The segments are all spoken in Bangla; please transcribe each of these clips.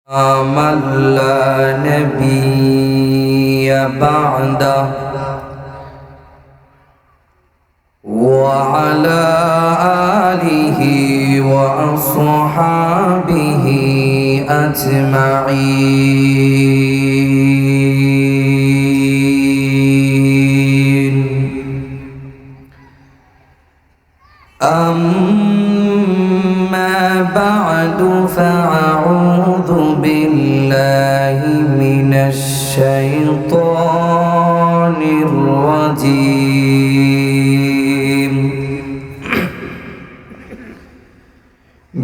من لا نبي بعده وعلى آله وأصحابه أجمعين. أما بعد فأعوذ بالله من الشيطان الرجيم.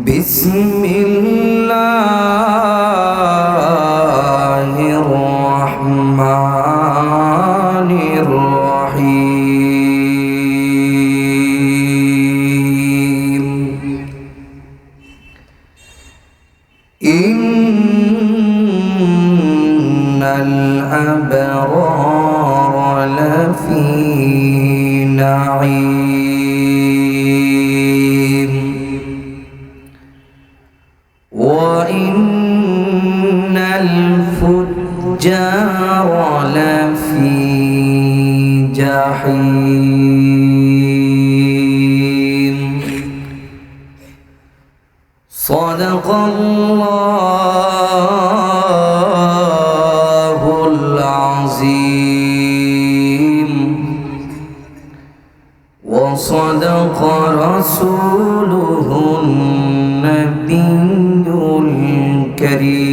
بسم الله الرحمن الرحيم. إن الأبرار لفي نعيم وإن الفجار لفي جحيم. صدق الله العظيم وصدق رسوله النبي الكريم.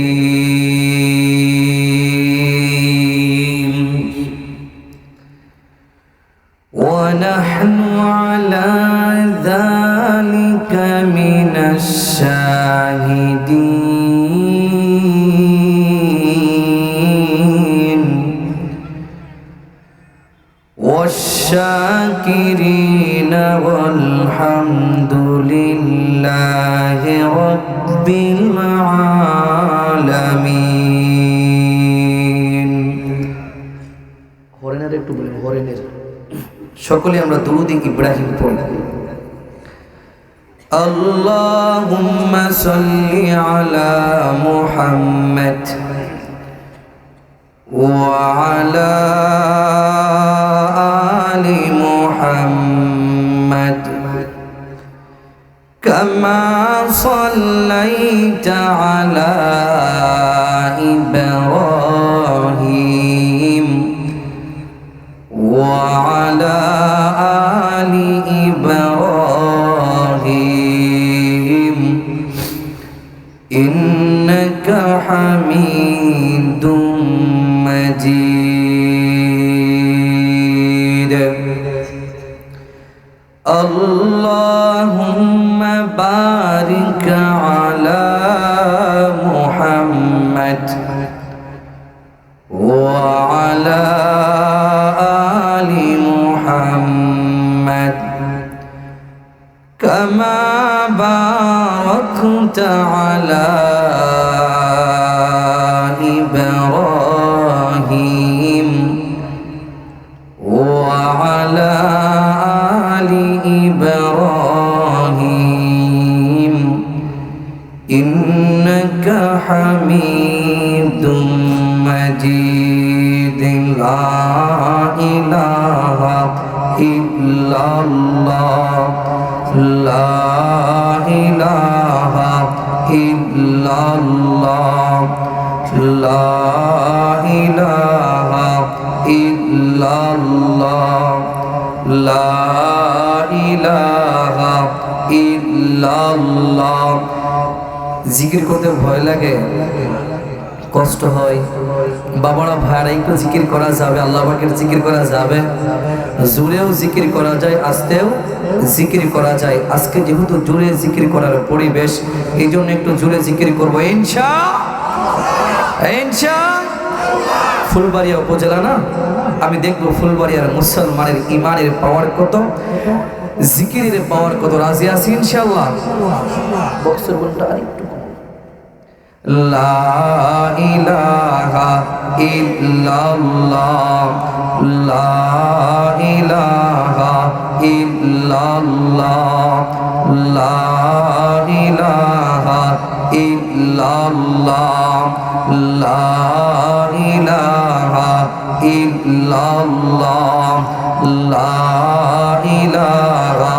ونحن على ذلك من الشاهدين والشاكرين والحمد لله رب العالمين. হরেনের একটু বলি, হরেনের সকলে আমরা দুরূদ ইব্রাহিম পড়ি। আল্লাহুম্মা সাল্লি আলা মুহাম্মাদ ওয়া আলা আলি মুহাম্মাদ কামা সাল্লাইতা আলা ইব্রাহিম ওয়া আলা আলি ইব্রাহিম ইন্নাকা হামিদুম মাজিদ। আল্লাহুম্মা বারিক আলা মুহাম্মাদ ওয়া আলা আলি মুহাম্মাদ কামা বারাকতা আলা ইব্রাহিম ওয়া আলা আলি ইব্রাহিম ইন্নাকা হামিদুম মাজিদ। লা ইলাহা ইল্লাল্লাহ লা ইলাহা ইল্লাল্লাহ লা ইলাহা ইল্লাল্লাহ লা ইলাহা ইল্লাল্লাহ। জিকির করতে ভয় লাগে, কষ্ট হয়, বাবারা ভাইরা একটু জিকির করা যাবে, আল্লাহ পাকের জিকির করা যাবে, জোরেও জিকির করা যায়, আস্তেও জিকির করা যায়। আজকে যেহেতু জোরে জিকির করার পরিবেশ, এই জন্য একটু জোরে জিকির করবো ইনশাআল্লাহ। ফুলবাড়িয়া উপজেলা না, আমি দেখবো ফুলবাড়িয়ার মুসলমানের ইমানের পাওয়ার কত, জিকিরের পাওয়ার কত। রাজি আছি ইনশাআল্লাহ? বক্সের বলটা আরেকটু। লা ইলাহা ইল্লাল্লাহ লা ইলাহা ইল্লাল্লাহ লা ইলাহা ইল্লাল্লাহ লা ইলাহা ইল্লাল্লাহ লা ইলাহা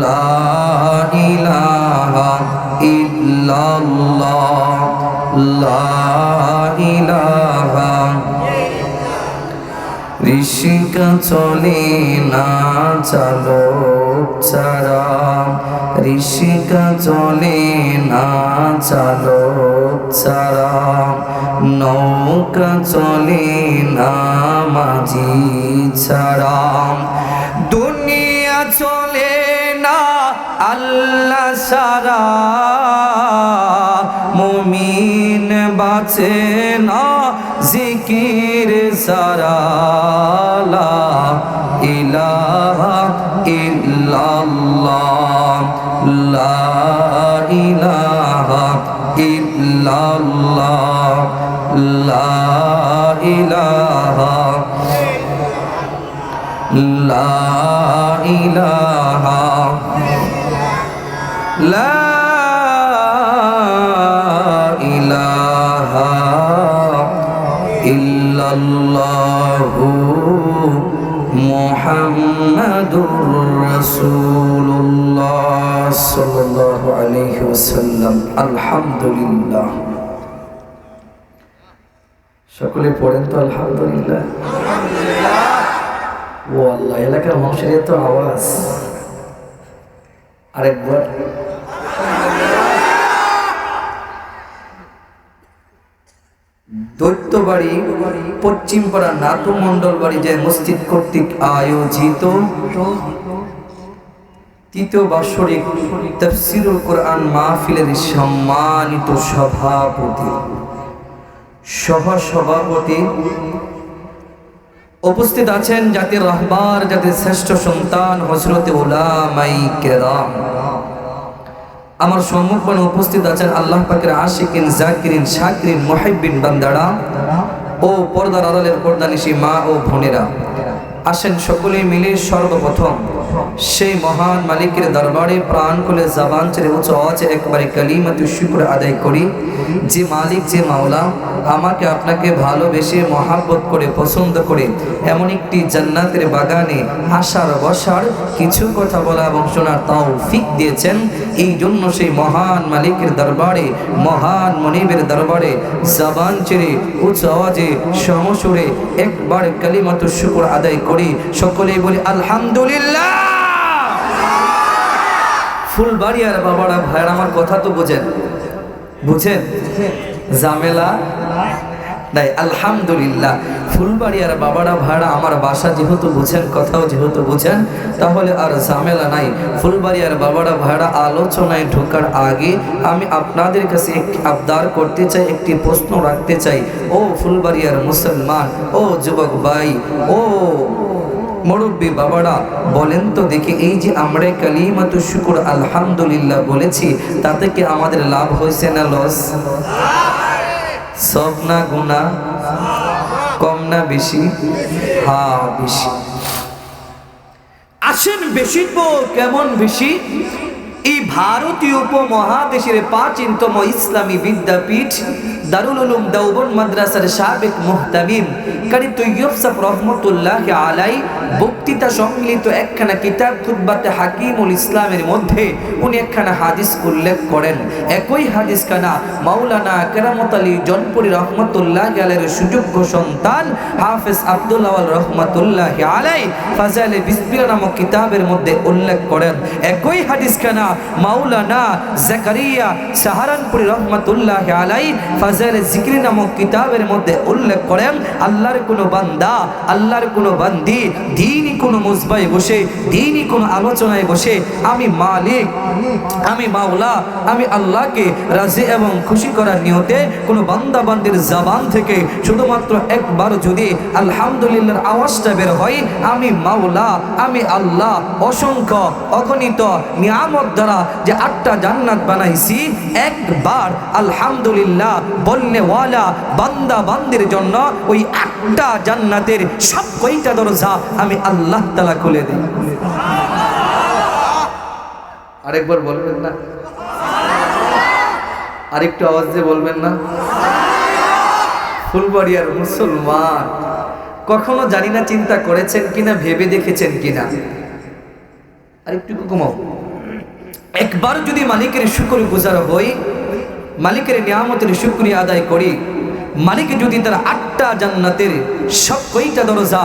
লা ইলাহা ইল্লাল্লাহ লা ইলাহা ঋষিকা চলে না চালক ছাড়া ঋষিকা চলে না চালক ছাড়া নৌকা চলে না মাঝি ছাড়া দুনিয়া চলে না আল্লাহ ছাড়া মুমিন বাঁচে না জিকির ছাড়া লা ইলাহা ইল্লাল্লাহ লা ইলাহা ইল্লাল্লাহ লা ইলাহা লা ইলাহা লা ইলাহা ইল্লাল্লাহু মুহাম্মাদুর রাসূলুল্লাহ সাল্লাল্লাহু আলাইহি ওয়াসাল্লাম। আলহামদুলিল্লাহ। সকলে পড়েন তো আলহামদুলিল্লাহ। ও আল্লাহ, এলাকার মানুষের এত আওয়াজ। আরেকবার দৈত্যবাড়ি পশ্চিমপাড়া নাটু মন্ডল বাড়ি যে মসজিদ কর্তৃক আয়োজিত তৃতীয় বার্ষিক তাফসীরুল কোরআন মাহফিলের সম্মানিত সভাপতি উপস্থিত আছেন জাতির রাহবার, জাতির শ্রেষ্ঠ সন্তান হযরতে উলামায়ে কেরাম। আমার সম্মুখে উপস্থিত আছেন আল্লাহ পাকের আশিকিন, জাকিরিন, শাকিরিন, মুহিব্বিন বান্দারা ও পর্দার আড়ালের পর্দানিশী মা ও বোনেরা। আসেন সকলে মিলে সর্বপ্রথম সেই মহান মালিকের দরবারে প্রাণ খুলে জবান ছেড়ে উচ্চ আওয়াজে একবারে কালিমাতুশ শুকর আদায় করি, যে মালিক, যে মাওলা আমাকে আপনাকে ভালোবেসে মহাব্বত করে পছন্দ করে এমন একটি জান্নাতের বাগানে আসার বসার কিছু কথা বলা এবং শোনার তৌফিক দিয়েছেন। এই জন্য সেই মহান মালিকের দরবারে, মহান মনিবের দরবারে জবান ছেড়ে উচ্চ আওয়াজে সমসুরে একবার কালিমাতুশ শুকর আদায় করি। সকলেই বলি আলহামদুলিল্লাহ। ফুলবাড়িয়ার বাবারা ভাইয়ের আমার কথা তো বুঝেন ঝামেলা নাই। আলহামদুলিল্লাহ। ফুলবাড়িয়ার বাবারা ভাইরা আমার বাসা যেহেতু বুঝেন, কথাও যেহেতু বুঝেন, তাহলে আর ঝামেলা নাই। ফুলবাড়িয়ার বাবারা ভাইরা আলোচনায় ঢোকার আগে আমি আপনাদের কাছে একটি আবদার করতে চাই, একটি প্রশ্ন রাখতে চাই। ও ফুলবাড়িয়ার মুসলমান, ও যুবক ভাই, ও মুরব্বী বাবারা, বলেন তো দেখি, এই যে আমরা কালিমাতুশ শুকর আলহামদুলিল্লাহ বলেছি, তাতে কি আমাদের লাভ হয়েছে না লস? সব না গুনাহ? কম না বেশি? হ্যাঁ বেশি। আসেন বেশি তো কেমন বেশি? এই ভারতীয় উপমহাদেশের প্রাচীনতম ইসলামী বিদ্যাপীঠ দারুল উলুম দেওবন্দ মাদ্রাসার সাবেক মুহতামিম কারি তৈয়ব সাহেব রহমতুল্লাহি আলাইহি বক্তৃতা সম্মিলিত একখানা কিতাব খুতবাতে হাকিমুল ইসলামের মধ্যে উনি একখানা হাদিস উল্লেখ করেন। একই হাদিস খানা মাওলানা কেরামত আলী জনপুরি রহমতুল্লাহি আলাইহির সুযোগ্য সন্তান হাফেজ আব্দুল আওয়াল রহমতুল্লাহি আলাইহি ফাজাইলে বিসমিল্লাহ নামক কিতাবের মধ্যে উল্লেখ করেন। একই হাদিস খানা মাওলানা জাকারিয়া সাহারানপুরি রহমতুল্লাহি আলাইহি ফাজাইলে জিকির নামক কিতাবের মধ্যে উল্লেখ করেন, আল্লাহর কোন বান্দা, আল্লাহর কোন বান্দি দ্বীনি কোন মুসবায় বসে, দ্বীনি কোন আলোচনায় বসে আমি মালিক, আমি মাওলা, আমি আল্লাহকে রাজি এবং খুশি করার নিয়তে কোন বান্দা বান্দির জবান থেকে শুধুমাত্র একবার যদি আলহামদুলিল্লাহর আওয়াজটা বের হয়, আমি মাওলা, আমি আল্লাহ অসংখ্য অগণিত নিয়ামত দ্বারা যে 8টা জান্নাত বানাইছি, একবার আলহামদুলিল্লাহ বললে ওয়ালা বান্দা বান্দির জন্য ওই 8টা জান্নাতের সব কয়টা দরজা আমি আল্লাহ তাআলা খুলে দেই। আরেকবার বলবেন না? আর একটু আওয়াজ দিয়ে বলবেন না? ফুলবাড়িয়ার মুসলমান, কখনো জানি না চিন্তা করেছেন কিনা, ভেবে দেখেছেন কিনা, আর একটু কমাও, একবার যদি মালিকের শুকর গুজার হই, মালিকের নিয়ামতের শুকরিয়া আদায় করি, মালিক যদি তার 8টা জান্নাতের সব কয়টা দরজা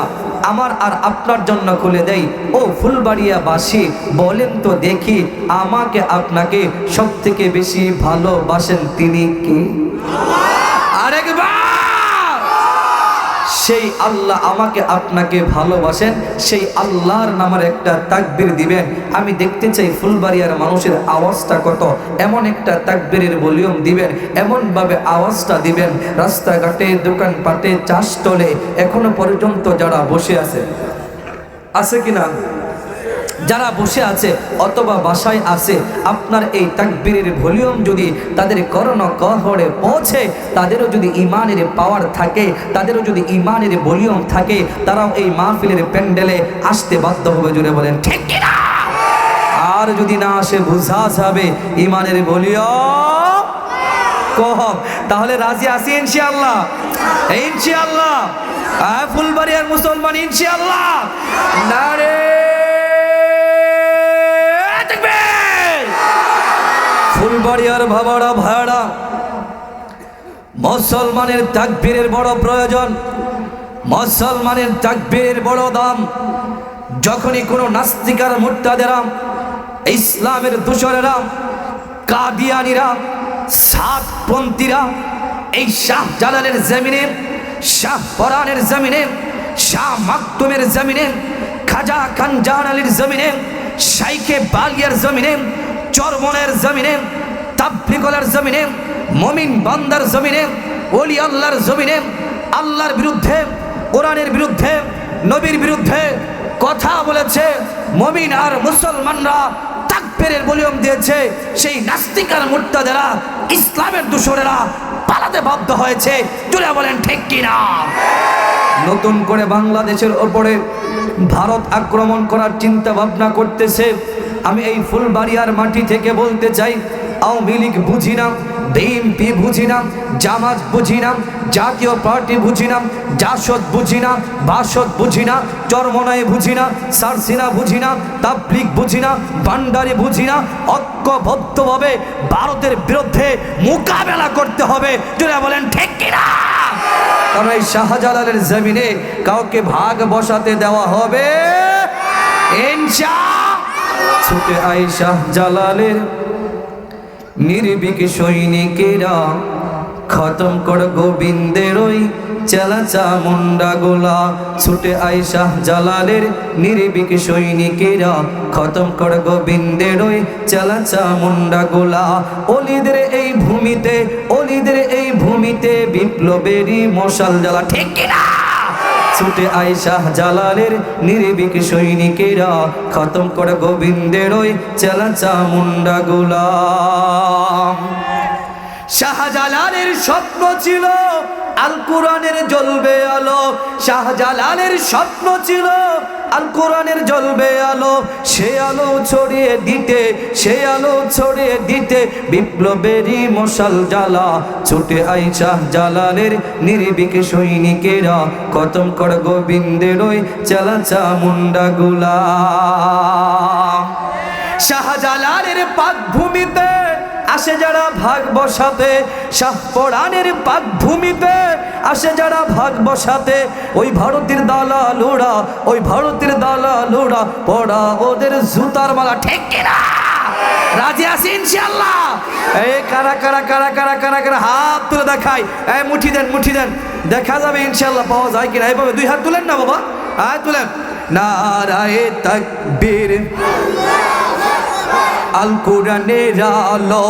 আমার আর আপনার জন্য খুলে দেয়, ও ফুলবাড়িয়াবাসী বলেন তো দেখি, আমাকে আপনাকে সব থেকে বেশি ভালোবাসেন তিনি কে? আরেকবার, সেই আল্লাহ আমাকে আপনাকে ভালোবাসেন, সেই আল্লাহর নামের একটা তাকবীর দিবেন। আমি দেখতে চাই ফুলবাড়িয়ার মানুষের আওয়াজটা কত, এমন একটা তাকবীরের ভলিউম দিবেন, এমনভাবে আওয়াজটা দিবেন, রাস্তাঘাটে, দোকানপাটে, চাষতলে এখনো পর্যন্ত যারা বসে আছে কিনা, যারা বসে আছে অথবা বাসায় আছে, আপনার এই তাকবীরের ভলিউম যদি তাদের কর্ণ গহ্বরে পৌঁছে, তাদেরও যদি ইমানের পাওয়ার থাকে, তাদেরও যদি ইমানের ভলিউম থাকে, তারাও এই মাহফিলের প্যান্ডেলে আসতে বাধ্য হবে। জুড়ে বলেন ঠিক কিনা? আর যদি না আসে বুঝা যাবে ইমানের ভলিউম কম। তাহলে রাজি আছি ইনশাআল্লাহ? ইনশাআল্লাহ। ফুলবাড়িয়ার মুসলমান ইনশাআল্লাহ। নারে ফুলবাড়িয়ার বাবারা ভাইরা, মুসলমানের তাকবীরের বড় প্রয়োজন, মুসলমানের তাকবীরের বড় দাম। যখনই কোনো নাস্তিকার, মুরতাদেরা, ইসলামের দূষরেরা, কাদিয়ানীরা, সাতপন্থীরা এই শাহ জালালের জমিনে, শাহ পরানের জমিনে, শাহ মাকতুমের জমিনে, খাজা খানজান আলীর জমিনে, শাইখে বালিয়ার জমিনে, চরমনের জমিনে, তাবলিগের জমিনে, মুমিন বান্দার জমিনে, ওলি আল্লাহর জমিনে আল্লাহর বিরুদ্ধে, কোরআনের বিরুদ্ধে, নবীর বিরুদ্ধে কথা বলেছে, মুমিন আর মুসলমানরা তাকবীরের ভলিউম দিয়েছে, সেই নাস্তিক আর মুরতাদেরা, ইসলামের দূষরেরা পালাতে বাধ্য হয়েছে। জুড়ে বলেন ঠিক কিনা? নতুন করে বাংলাদেশের ওপরে ভারত আক্রমণ করার চিন্তা ভাবনা করতেছে। আমি এই ফুলবাড়িয়ার মাটি থেকে বলতে চাই, আওয়ামী লীগ বুঝি না, বিএনপি বুঝি না, জামাত বুঝি না, জাতীয় পার্টি বুঝি না, জাসদ বুঝি না, বাসদ বুঝি না, চরমনাই বুঝি না, সারসিনা বুঝি না, তাবলিগ বুঝি না, ভান্ডারি বুঝি না, ঐক্যবদ্ধভাবে ভারতের বিরুদ্ধে মোকাবেলা করতে হবে। যারা বলেন ঠিক কিনা? কারণ এই শাহজালালের জমিনে কাউকে ভাগ বসাতে দেওয়া হবে ইনশাআল্লাহ। ছুটে আই শাহজালালের নির্ভীক সৈনিকেরা, খতম কর গোবিন্দের ওই চেলা চামুন্ডা গোলা। ছুটে আই শাহজালালের নির্ভীক সৈনিকেরা, খতম কর গোবিন্দের ওই চেলা চামুন্ডা গোলা। অলিদের এই ভূমিতে, অলিদের এই ভূমিতে বিপ্লবেরই মশাল জ্বালা। ঠিক কিনা? ছুটে আই শাহজালালের নির্ভীক সৈনিকেরা, খতম করে গোবিন্দের ওই চেলা চামুন্ডা গোলাম। শাহজালালের স্বপ্ন ছিল আল কোরআনের জ্বলবে আলো, শাহজালালের স্বপ্ন ছিল আল কোরআনের জ্বলবে আলো। সে আলো ছড়িয়ে দিতে, সে আলো ছড়িয়ে দিতে বিপ্লবেরই মশাল জ্বালা। ছুটে আই শাহজালালের নির্ভীক সৈনিকেরা, খতম কর গোবিন্দের ওই চেলা চামুন্ডা গোলাম। শাহজালালের পাক ভূমিতে আসে যারা ভাগ বসাতে, শাহ পরানের পাক ভূমিতে আসে যারা ভাগ বসাতে, ওই ভারতের দালালুরা, ওই ভারতের দালালুরা পড়া ওদের জুতার মালা। ঠিক কিনা? রাজি আছি ইনশাআল্লাহ? এই কারা কারা কারা কারা কারা কারা হাত তুলে দেখাই, এই মুঠি দেন, মুঠি দেন, দেখা যাবে ইনশাআল্লাহ পাওয়া যায় কিনা। এইভাবে 2 হাত তুলেন না বাবা, হাত তুলেন। নারায়ে তাকবীর, আল কোরআনের আলো,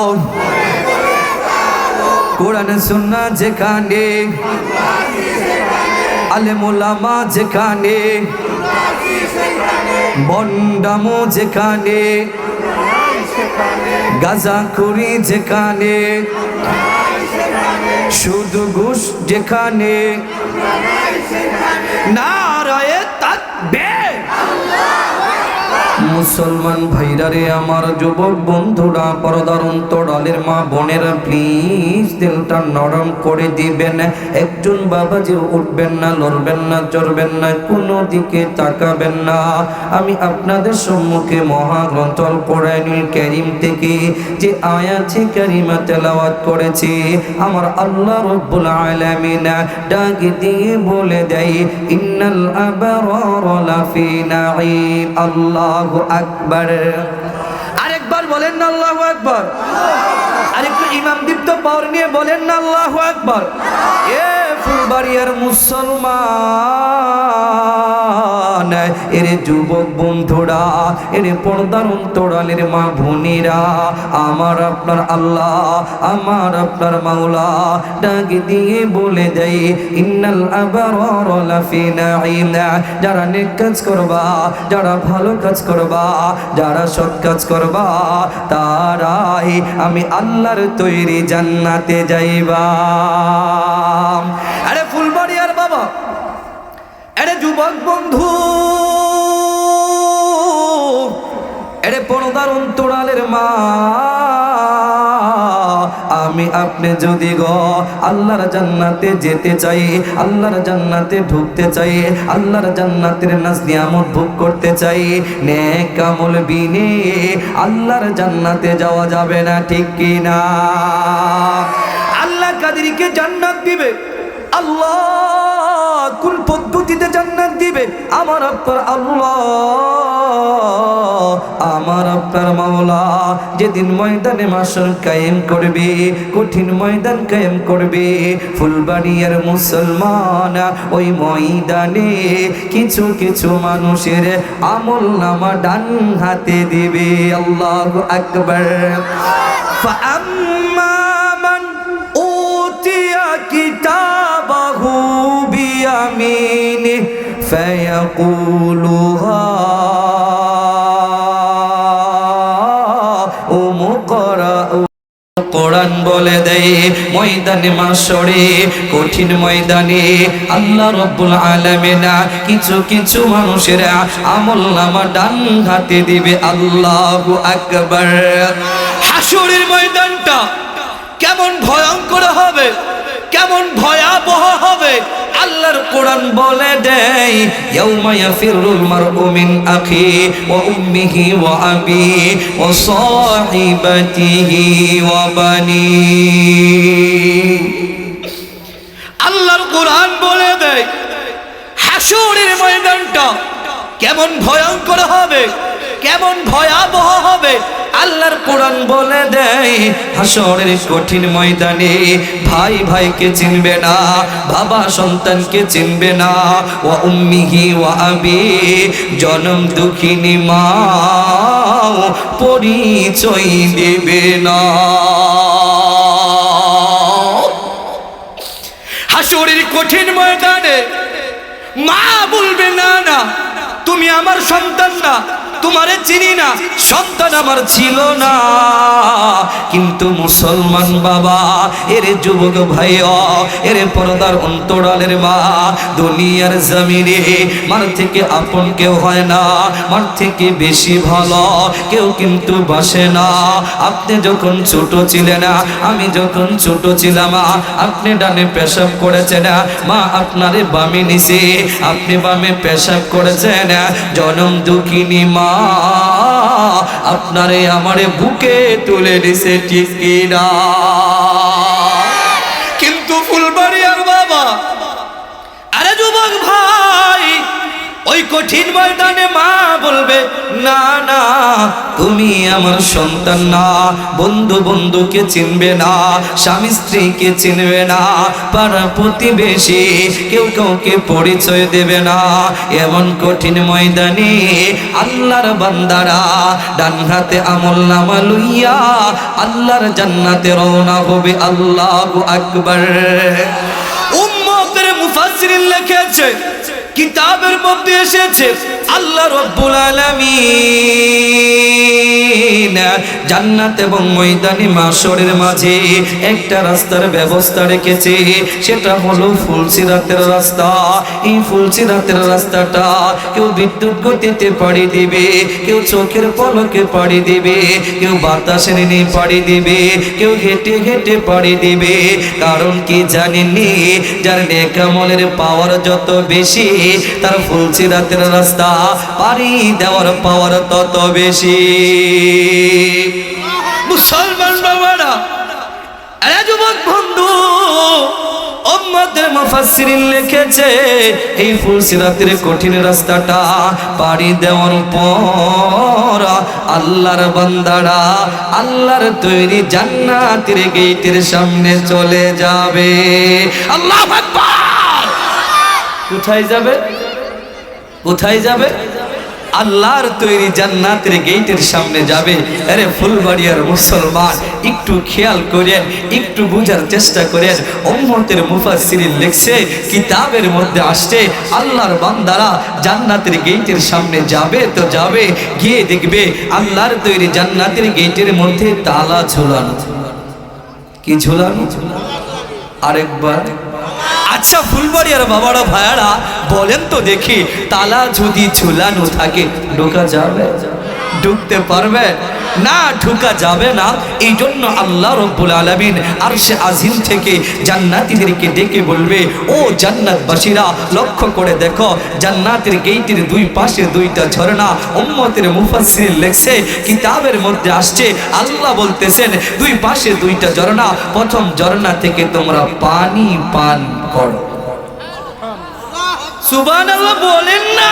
কোরআন সুন্নাহ যেখানে, আলেম ওলামা যেখানে, বন্ডামো যেখানে, গাঁজাখুরি যেখানে, শুধু ঘুষ যেখানে, নারায়ে তাকবীর, মুসলমান ভাইরা রে, আমার যুবক বন্ধুরা, পর্দার অন্তরালের মা বোনেরা, প্লিজ দিলটা নরম করে দিবেন। একজন বাবা যে উঠবেন না, লড়বেন না, চড়বেন না, কোনো দিকে তাকাবেন না। আমি আপনাদের সম্মুখে মহাগ্রন্থ আল কোরআনুল কারীম থেকে যে আয়াতে কারিমা তেলাওয়াত করেছি, আমার আল্লাহ রব্বুল আলামিন ডাক দিয়ে বলে দেয়, ইন্নাল আবরারা লাফি নাঈম। আল্লাহু আকবার। আরেকবার বলেন না আল্লাহু আকবার। আরেকটু ইমাম দীপ্ত পাওয়ার নিয়ে বলেন না আল্লাহু আকবার। এ ফুলবাড়িয়ার মুসলমান, এর যুবক বন্ধুরা, এর পর্দার অন্তরালের মা বোনেরা, আমার আপনার আল্লাহ, আমার আপনার মাওলা ডাক দিয়ে বলে দেয়, ইন্নাল আবরারা লাফি নাঈম। যারা নেক কাজ করবা, যারা ভালো কাজ করবা, যারা সৎ কাজ করবা, তারাই আমি আল্লাহর তৈরি জান্নাতে যাইবা। আরে ফুলবাড়িয়ার বাবা, আরে যুবক বন্ধু, আরে পর্দার অন্তরালের মা, আমি আপনি যদি গো আল্লাহর জান্নাতে যেতে চাই, আল্লাহর জান্নাতে ঢুকতে চাই, আল্লাহর জান্নাতের নাজ নিয়ামত ভোগ করতে চাই, নেক আমল বিনে আল্লাহর জান্নাতে যাওয়া যাবে না, ঠিক কি না? আল্লাহ কাদেরকে জান্নাত দিবে? আল্লাহ কোন পদ্ধতিতে জান্নাত দিবে? আমার আপনার আল্লাহ, আমার আপনার মাওলা যেদিন ময়দানে মাশর কায়েম করবে, কঠিন ময়দান কায়েম করবে, ফুলবাড়িয়ার মুসলমান, ওই ময়দানে কিছু কিছু মানুষের আমল নামা ডান হাতে দিবে। আল্লাহু আকবার। ফাআম্মা মান উতিয়া কিতাবাহু বিয়ামিনি ফায়াকুলু কোরআন বলে দেয়, ময়দানে মাশরে, কঠিন ময়দানে আল্লাহ রব্বুল আলামিন কিছু কিছু মানুষের আমল নামা ডান হাতে দিবে। আল্লাহু আকবার। হাশরের ময়দানটা কেমন ভয়ঙ্কর হবে, কেমন ভয়াবহ হবে, আল্লাহর কোরআন বলে দেয়, ইয়াউমা ইয়াফিরুল মারউ মিন আখি ওয়া উম্মিহি ওয়া আবি ওয়া সাহিবাতিহি ওয়া বানি। আল্লাহর কোরআন বলে দেয় হাশরের ময়দানটা কেমন ভয়ঙ্কর হবে, কেমন ভয়াবহ হবে। আল্লাহর কোরআন বলে দেয়, হাশরের কঠিন ময়দানে ভাই ভাইকে চিনবে না, বাবা সন্তানকে চিনবে না, ওয়া উম্মিহি ওয়া আবি, জনম দুঃখিনী মা পরিচয় দেবে না। হাশরের কঠিন ময়দানে মা বলবে, না না তুমি আমার সন্তান না, তোমারে চিনি না, সন্তান আমার ছিল না। কিন্তু মুসলমান বাবা, এর যুবক ভাই, এর পর্দার অন্তরালের মা, দুনিয়ার জমিনে মার থেকে আপন কেউ হয় না, মার থেকে বেশি ভালো কেউ কিন্তু বাসে না। আপনি যখন ছোট ছিলেন, আমি যখন ছোট ছিলাম, আপনি ডানে পেশাব করেছেন, মা আপনারে বামে নিছে, আপনি বামে পেশাব করেছেন, জনম দুঃখিনী মা আপনারে আমারে বুকে তুলে দিছে, ঠিক কি না? কিন্তু ফুলবাড়িয়ার বাবা, আরে যুবক ভাই, ওই কঠিন ময়দানে মা বলবে, না না তুমি আমার সন্তান না, বন্ধু বন্ধুকে চিনবে না, স্বামী স্ত্রীকে চিনবে না, পাড়া প্রতিবেশী কেউ কাউকে পরিচয় দেবে না। এমন কঠিন ময়দানে আল্লাহর বান্দারা ডান হাতে আমল নামা লইয়া আল্লাহর জান্নাতে রওনা হবে। আল্লাহু আকবার। উম্মতের মুফাসসিরিন লিখেছে, কিতাবের মধ্যে এসেছে, আল্লাহ রাব্বুল আলামিন জান্নাত এবং ময়দানি মাশরের মাঝে একটা রাস্তার ব্যবস্থা রেখেছে, সেটা হলো ফুলসিরাতের রাস্তা। এই ফুলসিরাতের রাস্তাটা কেউ বিদ্যুৎ গতিতে পাড়ি দিবে, কেউ চোখের পলকে পাড়ি দিবে, কেউ বাতাসের নিয়ে পাড়ি দিবে, কেউ হেঁটে হেঁটে পাড়ি দিবে। কারণ কি জানেননি, যার নেক আমলের পাওয়ার যত বেশি, তার ফুলসিরাতের রাস্তা পাড়ি দেওয়ার পাওয়ার তত বেশি। মুসলমান বাবারা, আরে যুবক বন্ধু, উম্মতের মুফাসসিরিন লিখেছে এই ফুলসিরাতের কঠিন রাস্তাটা পাড়ি দেওয়ার পর আল্লাহর বান্দারা আল্লাহর তৈরি জান্নাতের গেটের সামনে চলে যাবে। আল্লাহু আকবার। কোথায় যাবে? কোথায় যাবে? আল্লাহর তৈরি জান্নাতের গেটের সামনে যাবে। আরে ফুলবাড়িয়ার মুসলমান, একটু খেয়াল করেন, একটু বুঝার চেষ্টা করেন। উম্মতের মুফাসসিরিন লিখছে, কিতাবের মধ্যে আসছে আল্লাহর বান্দারা জান্নাতের গেটের সামনে যাবে তো যাবে, গিয়ে দেখবে আল্লাহর তৈরি জান্নাতের গেটের মধ্যে তালা ঝুলানো। কি ঝুলানো? আরেকবার। আচ্ছা ফুলবাড়িয়ার বাবারা ভাইয়ারা বলেন তো দেখি, তালা যদি ঝুলানো থাকে ঢোকা যাবে? ঢুকতে পারবে না, ঢোকা যাবে না। এই জন্য আল্লাহ রব্বুল আলামিন আরশে আজিম থেকে জান্নাতীদেরকে ডেকে বলবে, ও জান্নাতবাসীরা লক্ষ্য করে দেখো, জান্নাতের গেটের দুই পাশে দুইটা ঝর্ণা। উম্মতের মুফাসসিরিন লেখছে, কিতাবের মধ্যে আসছে আল্লাহ বলতেছেন দুই পাশে দুইটা ঝর্ণা, প্রথম ঝর্ণা থেকে তোমরা পানি পান করো। সুবহানাল্লাহ বলেন না?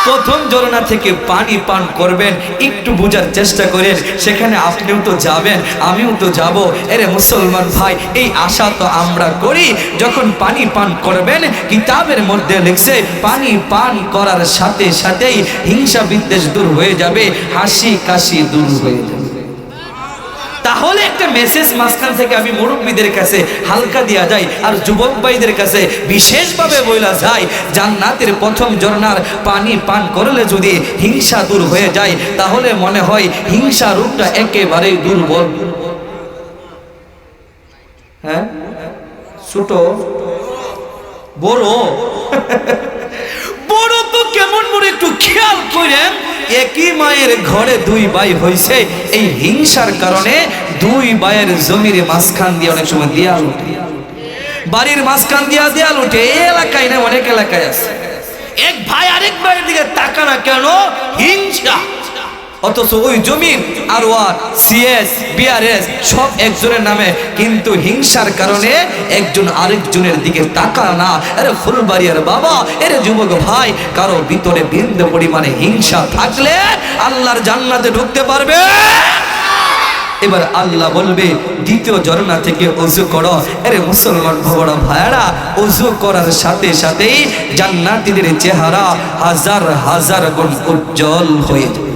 প্রথম ঝর্ণা থেকে পানি পান করবেন। একটু বোঝার চেষ্টা করেন, সেখানে আপনিও তো যাবেন, আমিও তো যাব। এরে মুসলমান ভাই, এই আশা তো আমরা করি। যখন পানি পান করবেন, কিতাবের মধ্যে লিখছে পানি পান করার সাথে সাথেই হিংসা বিদ্বেষ দূর হয়ে যাবে, হাসি কাশি দূর হয়ে যাবে। তাহলে একটা মেসেজ মাঝখান থেকে আমি মুরব্বীদের কাছে হালকা দেয়া যায় আর যুবক ভাইদের কাছে বিশেষভাবে বলা যায়, জান্নাতের প্রথম ঝর্ণার পানি পান করলে যদি হিংসা দূর হয়ে যায়, তাহলে মনে হয় হিংসা রূপটা একেবারেই দুর্বল। হ্যাঁ, ছোট বড় বড় তো কেমন বড়, একটু খেয়াল করেন। একই মায়ের ঘরে দুই ভাই হয়েছে, এই হিংসার কারণে দুই ভাইয়ের জমির মাঝখান দিয়ে অনেক সময় দেয়াল উঠে, বাড়ির মাঝখান দিয়া দেয়াল উঠে। এই এলাকায় না, অনেক এলাকায় আছে। এক ভাই আরেক ভাইয়ের দিকে তাকানা কেন? হিংসা। অথচ ওই জমির আরওয়ার সিএস বিআরএস সব একজনের নামে, কিন্তু হিংসার কারণে একজন আরেকজনের দিকে তাকায় না। আরে ফুলবাড়িয়ার বাবা, এরে যুবক ভাই, কারো ভিতরে বিন্দু পরিমাণে হিংসা থাকলে আল্লাহর জান্নাতে ঢুকতে পারবে? এবার আল্লাহ বলবে দ্বিতীয় ঝর্ণা থেকে ওযু করো। আরে মুসলমান ভাইরা ভাইরা, ওযু করার সাথে সাথেই জান্নাতীদের চেহারা হাজার হাজার গুণ উজ্জ্বল হয়ে যাবে।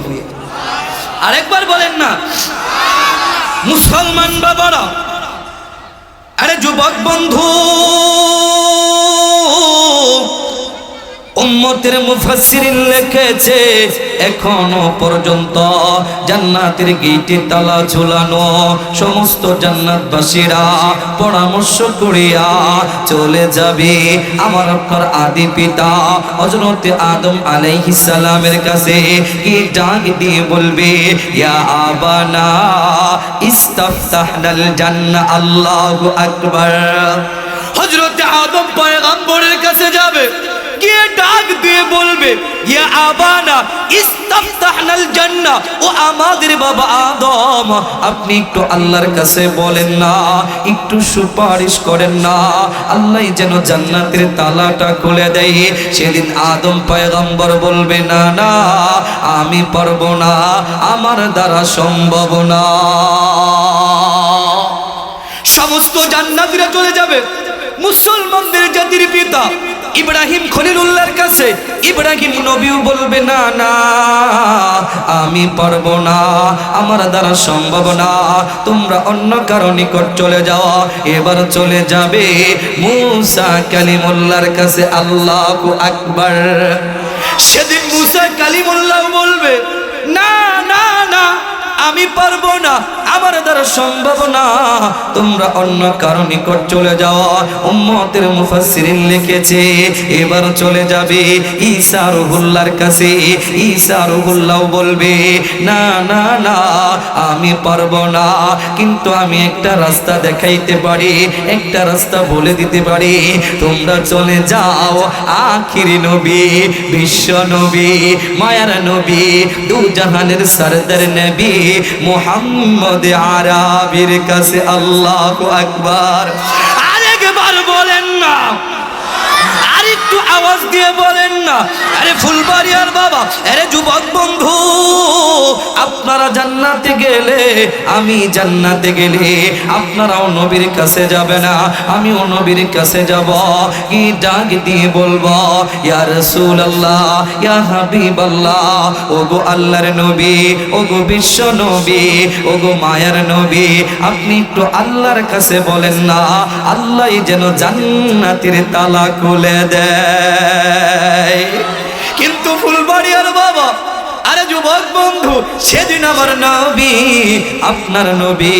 আরেকবার বলেন না মুসলমান বাবারা। আরে যুবক বন্ধু, উম্মতের মুফাসসিরিন লিখেছে এখনো পর্যন্ত জান্নাতের গেটে তালা ঝুলানো। সমস্ত জান্নাতবাসীরা পরামর্শ করিয়া চলে যাবে আমার আপনার আদি পিতা হযরত আদম আলাইহিস সালামের কাছে। কি ডাক দিয়ে বলবে, ইয়া আবানা ইস্তাফতাহনাল জান্নাহ। আল্লাহু আকবার। হযরত আদম পয়গম্বরের কাছে যাবে, গিয়ে ডাক দিয়ে বলবে, ইয়া আবানা ইস্তাফতাহনাল জান্নাহ। ও আমাদের বাবা আদম, আপনি একটু আল্লাহর কাছে বলেন না, একটু সুপারিশ করেন না, আল্লাহ যেন জান্নাতের তালাটা খুলে দেয়। সেদিন আদম পয়গম্বর বলবে, না না, আমি পারবো না, আমার দ্বারা সম্ভব না। সমস্ত জান্নাতীরা চলে যাবে মুসলমানদের জাতির পিতা ইব্রাহিম খলিলুল্লাহর কাছে। ইব্রাহিম নবীও বলবে, না না, আমি পারবো না, আমার দ্বারা সম্ভব না, তোমরা অন্য কারো নিকট চলে যাও। এবার চলে যাবে মুসা কালিমুল্লাহর কাছে। আল্লাহু আকবার। সেদিন মুসা কালিমুল্লাহ বলবে, না না না, আমি পারবো না, আমার দ্বারা সম্ভব না, তোমরা অন্য কারো নিকট চলে যাও। উম্মতের মুফাসসিরিন লিখেছে এবার চলে যাবে ঈসা রুহুল্লাহর কাছে। ঈসা রুহুল্লাহ বলবে না না না, আমি পারবো না, কিন্তু আমি একটা রাস্তা দেখাইতে পারি, একটা রাস্তা বলে দিতে পারি। তোমরা চলে যাও আখিরি নবী, বিশ্ব নবী, মায়ার নবী, দু জাহানের সরদার নবী মুহাম্মদ আরবির কাছে। আল্লাহু আকবার। আরেকবার বলেন না, আরেকটু আওয়াজ দিয়ে বলেন না। আরে ফুলবাড়িয়ার বাবা, আরে যুবক বন্ধু, আপনারা জান্নাতে গেলে, আমি জান্নাতে গেলে আপনারাও নবীর কাছে যাবে না, আমিও নবীর কাছে যাব। কি ডাক দিয়ে বলবো, ইয়া রাসূলুল্লাহ, ইয়া হাবিবাল্লাহ, ওগো আল্লাহর নবী, ওগো বিশ্ব নবী, ওগো মায়ার নবী, আপনি একটু আল্লাহর কাছে বলেন না, আল্লাহই যেন জান্নাতের তালা খুলে দেয়। কিন্তু ফুলবাড়িয়ার বাবা, আরে যুবক বন্ধু, সেদিন আমার নবী, আপনার নবী,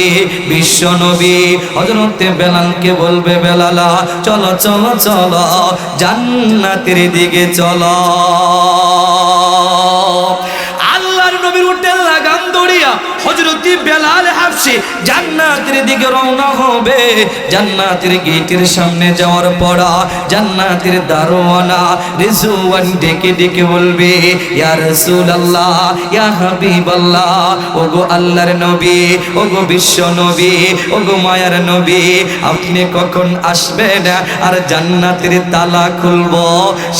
বিশ্ব নবী হযরতে বেলালকে বলবে, বেলালা চলো চলো চলো, জান্নাতের দিকে চলো। আল্লাহর নবীর উটের লাগাম দড়িয়া হযরতে বেলাল হাবশী জান্নাতের দিকে রওনা হবে। জান্নাতের গেটের সামনে যাওয়ার পর জান্নাতের দারোয়ানা রিজওয়ান ডেকে ডেকে বলবে, ইয়া রাসূলুল্লাহ, ইয়া হাবিবাল্লাহ, ওগো আল্লাহর নবী, ওগো বিশ্ব নবী, ওগো মায়ার নবী, আপনি কখন আসবেন আর জান্নাতের তালা খুলবো,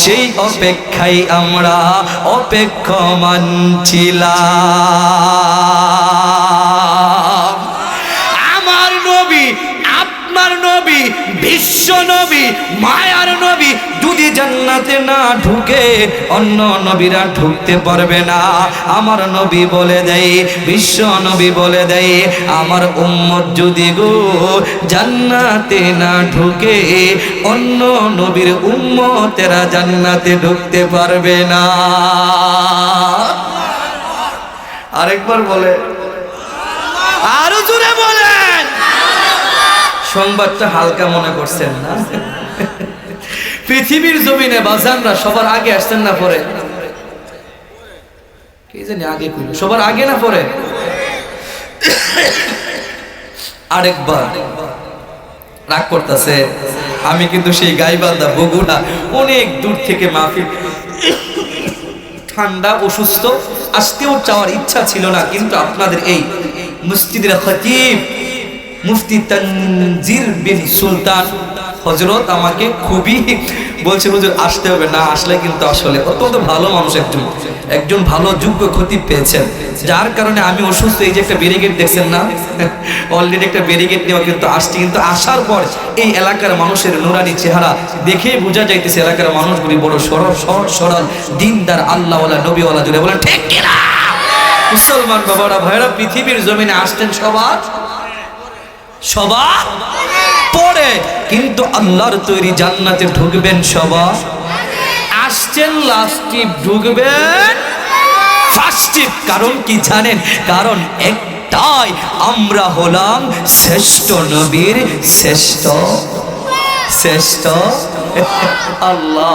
সেই অপেক্ষায় আমরা অপেক্ষমান ছিলাম। আমার নবী, আপনার নবী, বিশ্ব নবী, মায়ার নবী যদি জান্নাতে না ঢুকে, অন্য নবীরা ঢুকতে পারবে না। আমার নবী বলে দেয়, বিশ্ব নবী বলে দেয়, আমার উম্মত যদি গো জান্নাতে না ঢুকে, অন্য নবীর উম্মতেরা জান্নাতে ঢুকতে পারবে না। আরেকবার বলে, আরো জোরে বলেন। সংবাদটা হালকা মনে করছেন না? পৃথিবীর জমিনে বাজানরা সবার আগে আসছেন না পরে? কি জানি আগে কইল, সবার আগে না পরে? আরেকবার রাগ করতেছে, আমি কিন্তু সেই গাইবান্ধা বগুড়া অনেক দূর থেকে মাহফিল, ঠান্ডা অসুস্থ, আসতেও চাওয়ার ইচ্ছা ছিল না, কিন্তু আপনাদের এই মসজিদের খতিব মুফতি তানজির বিন সুলতান হযরত আমাকে খুবই বলছে, হুজুর আসতে হবে, না আসলে কিন্তু আসলে অত্যন্ত ভালো মানুষ, একজন ভালো যোগ্য খতিব পেয়েছেন, যার কারণে আমি অসুস্থ, এই যে একটা ব্যারিকেড দেখছেন না, অলরেডি একটা ব্যারিকেড নেওয়া কিন্তু আসছে, কিন্তু আসার পর এই এলাকার মানুষের নুরানি চেহারা দেখেই বোঝা যাইতেছে এলাকার মানুষগুলি বড় সরল সহজ সরল দিনদার আল্লাহওয়ালা নবীওয়ালা। জুড়ে বলেন ঠিক কিনা? মুসলমান বাবারা ভাইরা, পৃথিবীর জমিনে আসতেন সবার সবার পরে, কিন্তু আল্লাহর তৈরি জান্নাতে ঢুকবেন সবার। আসছেন লাস্ট টিপ, ঢুকবেন ফার্স্ট টিপ। কারণ কি জানেন? কারণ একটাই, আমরা হলাম শ্রেষ্ঠ নবীর শ্রেষ্ঠ শ্রেষ্ঠ। আল্লাহ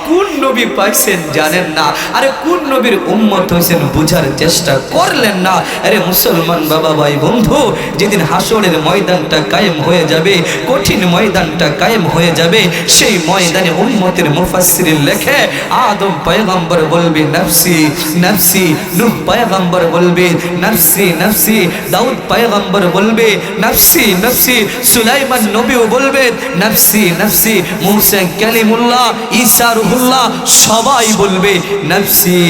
কোন নবী পাইছেন জানেন না, আরে কোন নবীর উম্মত হয়েছেন বুঝার চেষ্টা করলেন না। আরে মুসলমান বাবা ভাই বন্ধু, যেদিন হাসরের ময়দানটা কায়েম হয়ে যাবে, কঠিন ময়দানটা কায়েম হয়ে যাবে, সেই ময়দানে উম্মতের মুফাসসিরিন লেখে, আদম পয়গম্বর বলবে নফসি নফসি, নূহ পয়গম্বর বলবে নফসি নফসি, দাউদ পয়গম্বর বলবে নফসি নফসি, সুলাইমান নবীও বলবে নফসি নফসি, মুসা কালিমুল্লাহ, ঈসা রুহুল্লাহ সবাই বলবে নফসি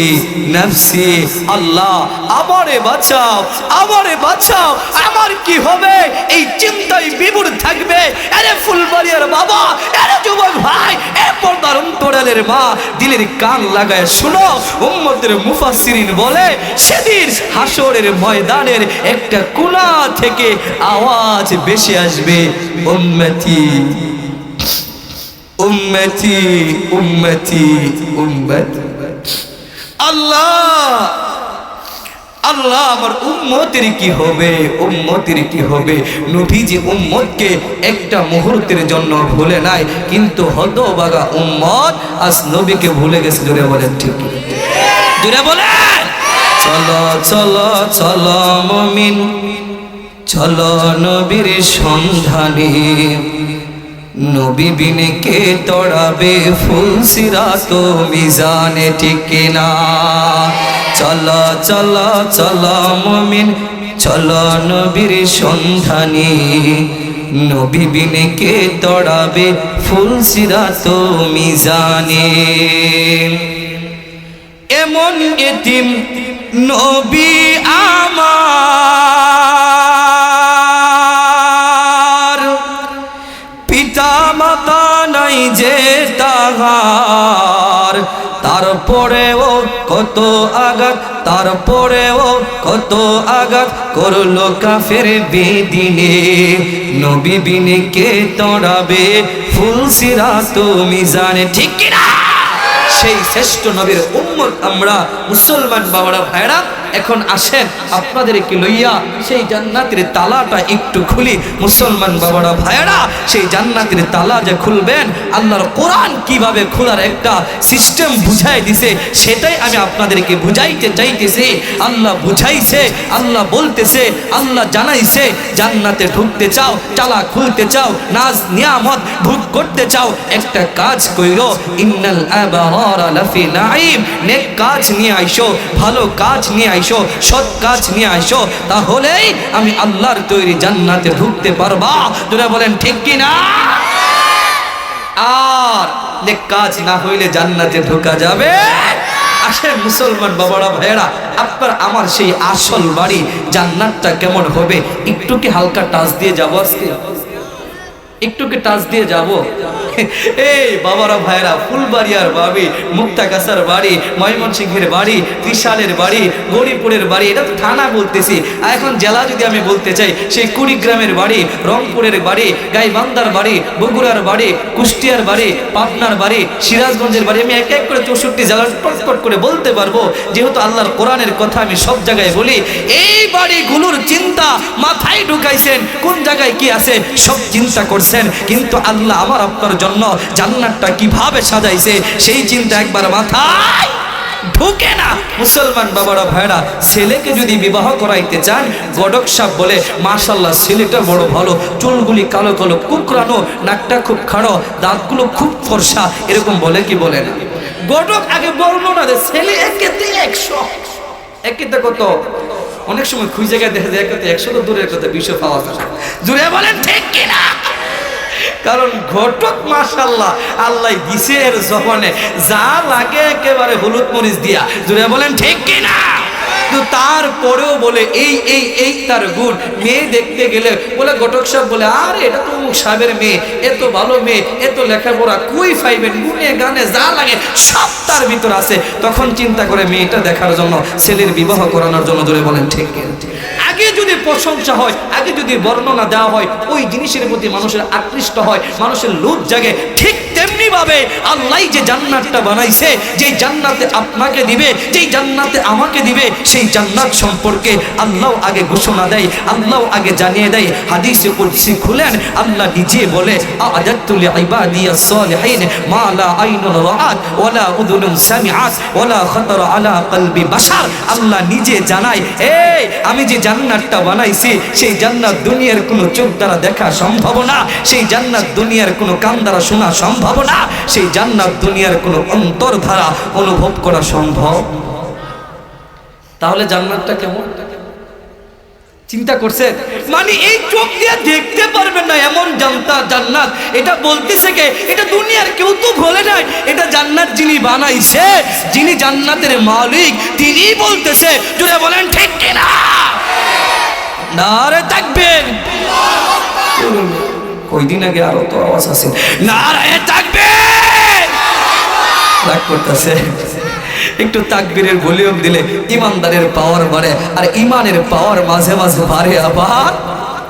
নফসি। আল্লাহ আমারে বাঁচাও, আমারে বাঁচাও, আমার কি হবে, এই চিন্তায় বিভোর থাকবে। আরে ফুলবাড়িয়ার বাবা, আরে যুবক ভাই, এ পর্দার অন্তরালের মা, দিলের কান লাগায় শুনো, উম্মতের মুফাসসিরিন বলে সেদিন হাসরের ময়দানের একটা কোণা থেকে আওয়াজ বেশি আসবে, উম্মতি উম্মতি উম্মতি উম্মতি। আল্লাহ আল্লাহ আমার উম্মতের কি হবে, উম্মতের কি হবে। নবীজি উম্মতকে একটা মুহূর্তের জন্য ভুলে নাই, কিন্তু হতভাগা উম্মত আজ নবীকে ভুলে গেছে। জোরে বলেন ঠিক, জোরে বলেন। চলো চলো চলো মুমিন, চলো নবীর সন্ধানে, নবী বিনে কে তড়াবে ফুলসিরাত মিজানে, ঠিক না? চলো চলো চলো মুমিন, চলো নবীর সন্ধানে, নবী বিনে কে তড়াবে ফুলসিরাত মিজানে। এমন এতিম নবী আমার, পিতা মাতা নাই যে তাহার, তারপরেও কত আঘাত, তারপরেও কত আঘাত করলো কাফের বেদিনে, নবী বিনে কে তড়াবে ফুলসিরাত মিজানে, ঠিক কি না? সেই শ্রেষ্ঠ নবীর উম্মত আমরা মুসলমান বাবারা ভাইরা। এখন আসেন আপনাদেরকে লইয়া সেই জান্নাতের তালাটা একটু খুলি। মুসলমান বাবারা ভাইরা, সেই জান্নাতের তালা যে খুলবেন, আল্লাহর কোরআন কিভাবে খোলার একটা সিস্টেম বুঝাই দিছে, সেটাই আমি আপনাদেরকে বুঝাইতে চাইতেছি। আল্লাহ বুঝাইছে, আল্লাহ বলতেছে, আল্লাহ জানাইছে, জান্নাতে ঢুকতে চাও, তালা খুলতে চাও, নাজ নিয়ামত ভোগ করতে চাও, একটা কাজ কইরো, ইন্নাল আবরারা লাফি নাঈম, নেক কাজ নিয়ে আইসো, ভালো কাজ নিয়ে আইসো, সৎ কাজ নিয়ে আইসো, তাহলেই আমি আল্লাহর তৈরি জান্নাতে ঢুকতে পারবা। তোরা বলেন ঠিক কি না? আর নেক কাজ না হইলে জান্নাতে ঢোকা যাবে? আসেন মুসলমান বাবারা ভাইয়েরা, আপনার আমার সেই আসল বাড়ি জান্নাতটা কেমন হবে একটু কি হালকা টাচ দিয়ে যাবো আজকে, একটু কি টাচ দিয়ে যাব। এই বাবারা ভাইরা, ফুলবাড়িয়ার বাড়ি, মুক্তাগাছার বাড়ি, ময়মনসিংহের বাড়ি, ত্রিশালের বাড়ি, গৌরীপুরের বাড়ি, এটা তো থানা বলতেছি। আর এখন জেলা যদি আমি বলতে চাই, সেই কুড়িগ্রামের বাড়ি, রংপুরের বাড়ি, গাইবান্ধার বাড়ি, বগুড়ার বাড়ি, কুষ্টিয়ার বাড়ি, পাবনার বাড়ি, সিরাজগঞ্জের বাড়ি, আমি এক এক করে 64 জেলার টটপট করে বলতে পারবো, যেহেতু আল্লাহর কোরআনের কথা আমি সব জায়গায় বলি। এই বাড়িগুলোর চিন্তা মাথায় ঢুকাইছেন, কোন জায়গায় কি আছে সব চিন্তা করছেন, কিন্তু আল্লাহ আমার আপনার জন্য জান্নাতটা কিভাবে সাজাইছে সেই চিন্তা একবার মাথায় ঢুকে না। মুসলমান বাবারা ভাইরা, ছেলেকে যদি বিবাহ করাইতে চান, গডক সাহেব বলে মাশাআল্লাহ ছেলেটা বড় ভালো, চুলগুলি কালো কালো কুকরানো, নাকটা খুব খাড়ো, দাঁতগুলো খুব ফর্সা, এরকম বলে কি বলে না? গডক আগে বর্ণনা দেয়, ছেলে একেতে 100, একেতে কত? অনেক সময় খুঁজে গিয়ে দেখা যায় একেতে 100 তো দূরের কথা 200 পাওয়া যায়। জুড়ে বলেন ঠিক কিনা? কারণ ঘটক মাশাআল্লাহ আল্লাহ দিছে এর জবানে যা লাগে একেবারে হলুদ মরিচ দিয়া। জুড়ে বলেন ঠিক কিনা? কিন্তু তারপরেও বলে এই এই এই তার গুণ। মেয়ে দেখতে গেলে বলে ঘটক সাহেব বলে, আরে এটা তো অমুক সাহেবের মেয়ে, এত ভালো মেয়ে, এত লেখাপড়া, কই পাইবেন, গুণে গানে যা লাগে সব তার ভিতর আছে। তখন চিন্তা করে মেয়েটা দেখার জন্য ছেলের বিবাহ করানোর জন্য। জোরে বলেন ঠিক কিনা? আগে যদি প্রশংসা হয়, আগে যদি বর্ণনা দেওয়া হয়, ওই জিনিসের প্রতি মানুষের আকৃষ্ট হয়, মানুষের লোভ জাগে। ঠিক তেমনি ভাবে আল্লাহ যে জান্নাতটা বানাইছে, যেই জান্নাতে আপনাকে দিবে, যেই জান্নাতে আমাকে দিবে, সেই জান্নাত সম্পর্কে আল্লাহ আগে ঘোষণা দেয়, আল্লাহ আগে জানিয়ে দেয়। হাদিসে কুদসি খুলেন, আল্লাহ নিজে বলে, আ'আদাতু লিইবাদিয়াস সালিহিন মা লা আইনুন রাআত ওয়ালা উযুনুন সামিআত ওয়ালা খাতারা আলা কলবি বাশার। আল্লাহ নিজে জানায়, এই আমি যে জান্নাতটা বানাইছি, সেই জান্নাত দুনিয়ার কোনো চোখ দ্বারা দেখা সম্ভব না, সেই জান্নাত দুনিয়ার কোনো কান দ্বারা শোনা সম্ভব না, সেই জান্নাত দুনিয়ার কোনো অন্তর দ্বারা অনুভব করা সম্ভব। তাহলে জান্নাতটা কেমন চিন্তা করছে? মানে এই চোখ দিয়ে দেখতে পারবেন না এমন জান্নাত। এটা বলতেছে কে? এটা দুনিয়ার কেউ তো বলে নাই, এটা জান্নাত যিনি বানাইছে, যিনি জান্নাতের মালিক, তিনি বলতেছে। জুড়ে বলেন ঠিক কিনা? নারে তাকবীর। কয়দিন আগে আরো তো আওয়াজ আছে, নারে তাকবীর। রাগ করতেছে, একটু তাকবীরের ভলিউম দিলে ইমানদারের পাওয়ার বাড়ে, আর ইমানের পাওয়ার মাঝে মাঝে বাড়ে আবার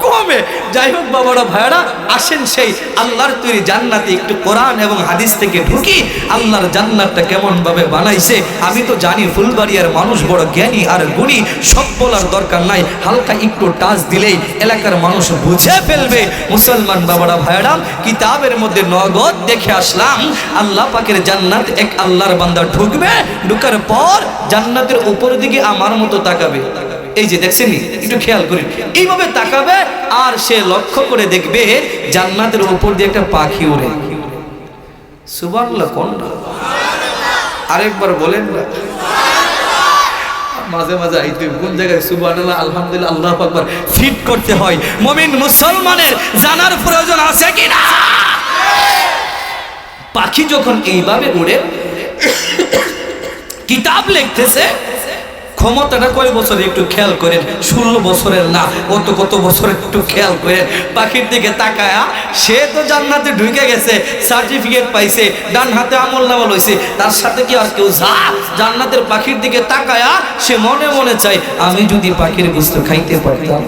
কমে। যাই হোক বাবারা ভাইরা, আসেন সেই আল্লাহর তৈরি জান্নাতে একটু কোরআন এবং হাদিস থেকে ঢুকি। আল্লাহর জান্নাতটা কেমন ভাবে বানাইছে আমি তো জানি। ফুলবাড়িয়ার মানুষ বড় জ্ঞানী আর গুণী, সব বলার দরকার নাই, হালকা একটু টাচ দিলেই এলাকার মানুষ বুঝে ফেলবে। মুসলমান বাবারা ভাইরা, কিতাবের মধ্যে নগদ দেখে আসলাম আল্লাহ পাকের জান্নাত এক আল্লাহর বান্দা ঢুকবে, ঢুকার পর জান্নাতের উপর দিকে আমার মতো তাকাবে। এই যে দেখছেন, একটু খেয়াল করেন, এইভাবে তাকাবে আর সে লক্ষ্য করে দেখবে জান্নাতের উপর দিয়ে একটা পাখি উড়ে। সুবহানাল্লাহ কোনটা? আরেকবার বলেন না। মাঝে মাঝে আইতে কোন জায়গায় সুবহানাল্লাহ আলহামদুলিল্লাহ আল্লাহু আকবার ফিট করতে হয়। মুমিন মুসলমানের জানার প্রয়োজন আছে কিনা? পাখি যখন এইভাবে উড়ে, কিতাব লিখতেছে ক্ষমতাটা কয় বছরের একটু খেয়াল করেন, 16 বছরের না, কত বছরের একটু খেয়াল করেন। পাখির দিকে তাকায়া সে তো জান্নাতে ঢুকে গেছে, সার্টিফিকেট পাইছে, ডান হাতে আমলনামা লইছে, তার সাথে কি আর কেউ যা জান্নাতের পাখির দিকে তাকায়া সে মনে মনে চাই আমি যদি পাখির গোশত খাইতে পারতাম।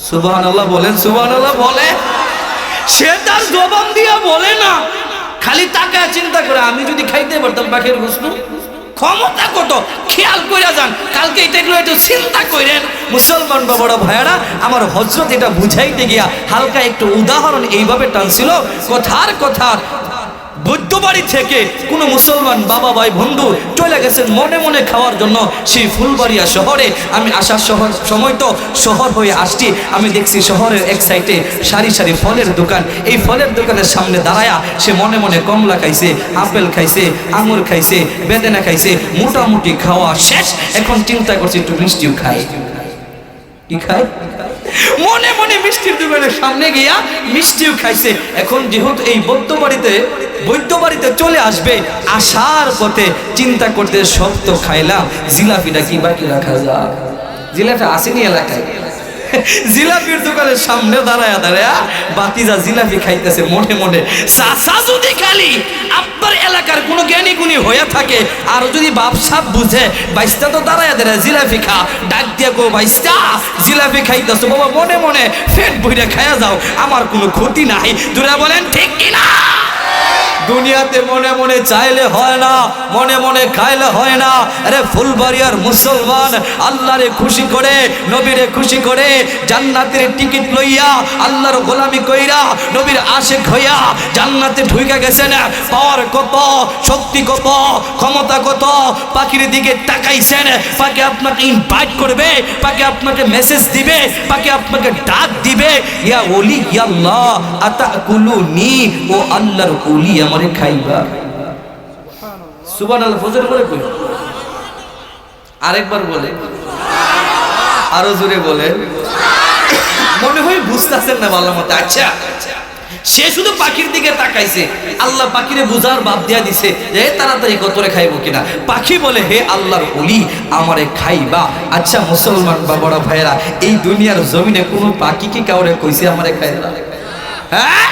সুবহানাল্লাহ বলেন, সুবহানাল্লাহ বলে। সে তার জবান দিয়া বলে না, খালি তাকায়া চিন্তা করে আমি যদি খাইতে পারতাম পাখির গোশত। ক্ষমতা কত খেয়াল করে যান, কালকে এগুলো একটু চিন্তা করেন। মুসলমান বাবারা ভাইয়ারা, আমার হযরত এটা বুঝাইতে গিয়া হালকা একটু উদাহরণ এইভাবে টানছিল। কথার কথা বৈদ্যবাড়ি থেকে কোনো মুসলমান বাবা ভাই বন্ধু চলে গেছেন মনে মনে খাওয়ার জন্য সেই ফুলবাড়িয়া শহরে। আমি আসার সময় তো শহর হয়ে আসছি, আমি দেখছি শহরের এক সাইডে সারি সারি ফলের দোকান। এই ফলের দোকানের সামনে দাঁড়ায়া সে মনে মনে কমলা খাইছে, আপেল খাইছে, আঙুর খাইছে, বেদানা খাইছে, মোটামুটি খাওয়া শেষ। এখন চিন্তা করছে একটু মিষ্টিও খাই। কি খায়? মনে মনে মিষ্টির দোকানের সামনে গিয়া মিষ্টিও খাইছে। এখন যেহেতু এই বৈদ্যবাড়িতে চলে আসবে, আসার পথে চিন্তা করতে সব তো খাইলাম, জিলাপিটা কি বাকি রাখা যায়? জিলাপি আসেনি এলাকায়। জিলাপির দোকানের সামনে দাঁড়ায়া বাতিজা জিলাপি খাইতেছে মনে মনে। চাচা যদি খালি আপনার এলাকার কোনো জ্ঞানী গুণী হয়ে থাকে আর যদি বাপসাপ বুঝে, বাইস্তা তো দাঁড়ায়া জিলাপি খা, ডাক দিয়া গো বাইস্তা জিলাপি খাইতেছো বাবা, মনে মনে পেট ভরে খায়া যাও, আমার কোনো ক্ষতি নাই। দুরা বলেন ঠিক কিনা? দুনিয়াতে মনে মনে চাইলে হয় না, মনে মনে খাইলে হয় না। আরে ফুলবাড়িয়ার মুসলমান আল্লাহরে খুশি করে, নবীরে খুশি করে, জান্নাতের টিকিট লইয়া আল্লাহর গোলামি কইরা নবীর আশিক হইয়া জান্নাতে ঢুকে গেছেন। পাওয়ার কত, শক্তি কত, ক্ষমতা কত, পাখির দিকে তাকাইছেন। পাখি আপনাকে ইনভাইট করবে, পাখি আপনাকে মেসেজ দিবে, পাখি আপনাকে ডাক দিবে, ইয়া ওলি ইয়া আল্লাহ আতাকুলুনি, ও আল্লাহর ওলি আমারে খাইবা। সুবহানাল্লাহ ফজর করে কই, আরেকবার বলে, আরো জোরে বলে। মনে হয় বুঝতেছেন না ভালো মতো। আচ্ছা, সে শুধু পাখির দিকে তাকাইছে, আল্লাহ পাখিরে বুঝার বাদ দিয়া দিছে যে তাড়াতাড়ি কতরে খাইবো কিনা। পাখি বলে হে আল্লাহর ওলি আমারে খাইবা। আচ্ছা মুসলমান বাবারা ভাইরা, এই দুনিয়ার জমিনে কোনো পাখি কি কাউরে কইছে আমারে খাইবা? হ্যাঁ,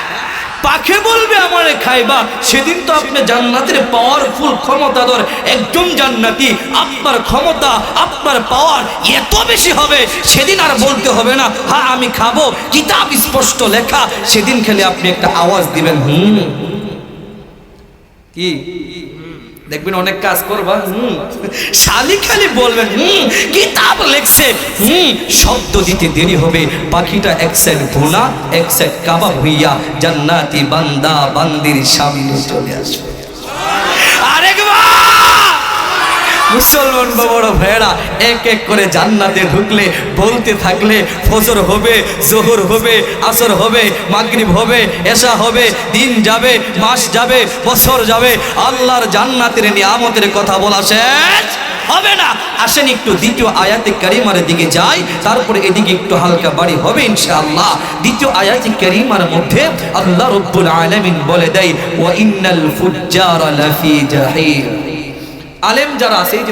পাখি বলবে আমারে খাইবা। সেদিন তো আপনি জান্নাতের পাওয়ারফুল ক্ষমতাধর একজন জান্নাতি, আপনার ক্ষমতা আপনার পাওয়ার এত বেশি হবে, সেদিন আর বলতে হবে না হ্যাঁ আমি খাবো, কিতাব স্পষ্ট লেখা। সেদিন খেলে আপনি একটা আওয়াজ দিবেন, কি দেখবেন অনেক কাজ করবা, শালি খালি বলবেন কিতাব লেখছে, শব্দ দিতে দেরি হবে। পাখিটা এক সাইড ভুনা, এক সাইড কাবাব হইয়া জান্নাতি বান্দা বান্দির সামনে চলে আসবে। মুসলমান বাবারা ভাইয়েরা, এক এক করে জান্নাতে ঢুকলে বলতে থাকলে ফজর হবে, জোহর হবে, আসর হবে, মাগরিব হবে, এশা হবে, দিন যাবে, মাস যাবে, বছর যাবে, আল্লাহর জান্নাতের নিয়ামতের কথা বলা শেষ হবে না। আসেন একটু দ্বিতীয় আয়াতে কারিমার দিকে যাই, তারপরে এদিকে একটু হালকা বাড়ি হবে ইনশাআল্লাহ। দ্বিতীয় আয়াতে কারিমার মধ্যে আল্লাহ রাব্বুল আলামিন বলে দেয়, ওয়া ইন্নাল ফুজ্জারা লাফি জাহিম। আলেম যারা আছে, এই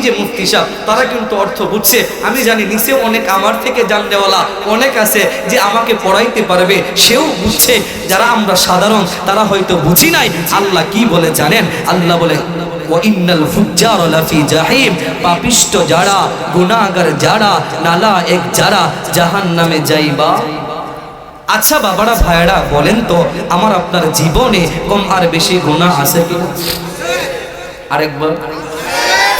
যে মুফতি সাহেব, তারা কিন্তু অর্থ বুঝছে। আমি জানি নিচে অনেক আমার থেকে জাননেওয়ালা অনেক আছে যে আমাকে পড়াইতে পারবে, সেও বুঝছে। যারা আমরা সাধারণ তারা হয়তো বুঝি নাই। আল্লাহ কি বলে জানেন? আল্লাহ বলে ওয়াইন্নাল ফুজ্জারা লাফি জাহিম, পাপিষ্ট যারা, গুনাহগার যারা, নালায়েক যারা জাহান্নামে যাইবা। আচ্ছা বাবারা ভাইরা বলেন তো, আমার আপনার জীবনে কম আর বেশি গুনাহ আছে কিনা? আরেকবার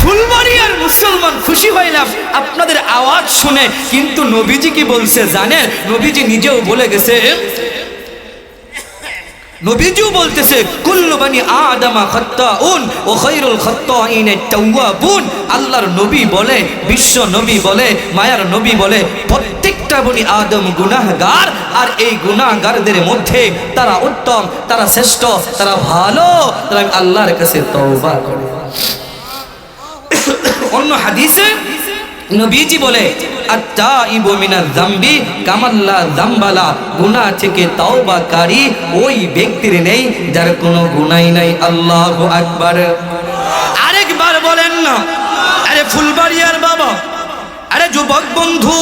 ফুলবাড়িয়ার মুসলমান খুশি হইলাম আপনাদের আওয়াজ শুনে। কিন্তু নবীজি কি বলছে জানেন? নবীজি নিজেও বলে গেছে, নবীজিও বলতেছে কুল্লু বানি আদমা খাত্তাউন ওয়া খায়রুল খাত্তাইন আত-তাওয়াবুন। আল্লাহর নবী বলে, বিশ্ব নবী বলে, মায়ার নবী বলে, প্রত্যেকটা বনি আদম গুনাহগার, আর এই গুনাহগারদের মধ্যে তারা উত্তম, তারা শ্রেষ্ঠ, তারা ভালো, তারা আল্লাহর কাছে তওবা করে। অন্য হাদিসে নবীজি বলে আত-তাইবু মিনাজ যামবি কামাল্লা যামবালা, গুনাহ থেকে তওবাকারী ওই ব্যক্তির নেই যার কোনো গুনাহ নাই। আল্লাহু আকবার। আরেকবার বলেন না। আরে ফুলবাড়িয়ার বাবা, আরে যুবক বন্ধু,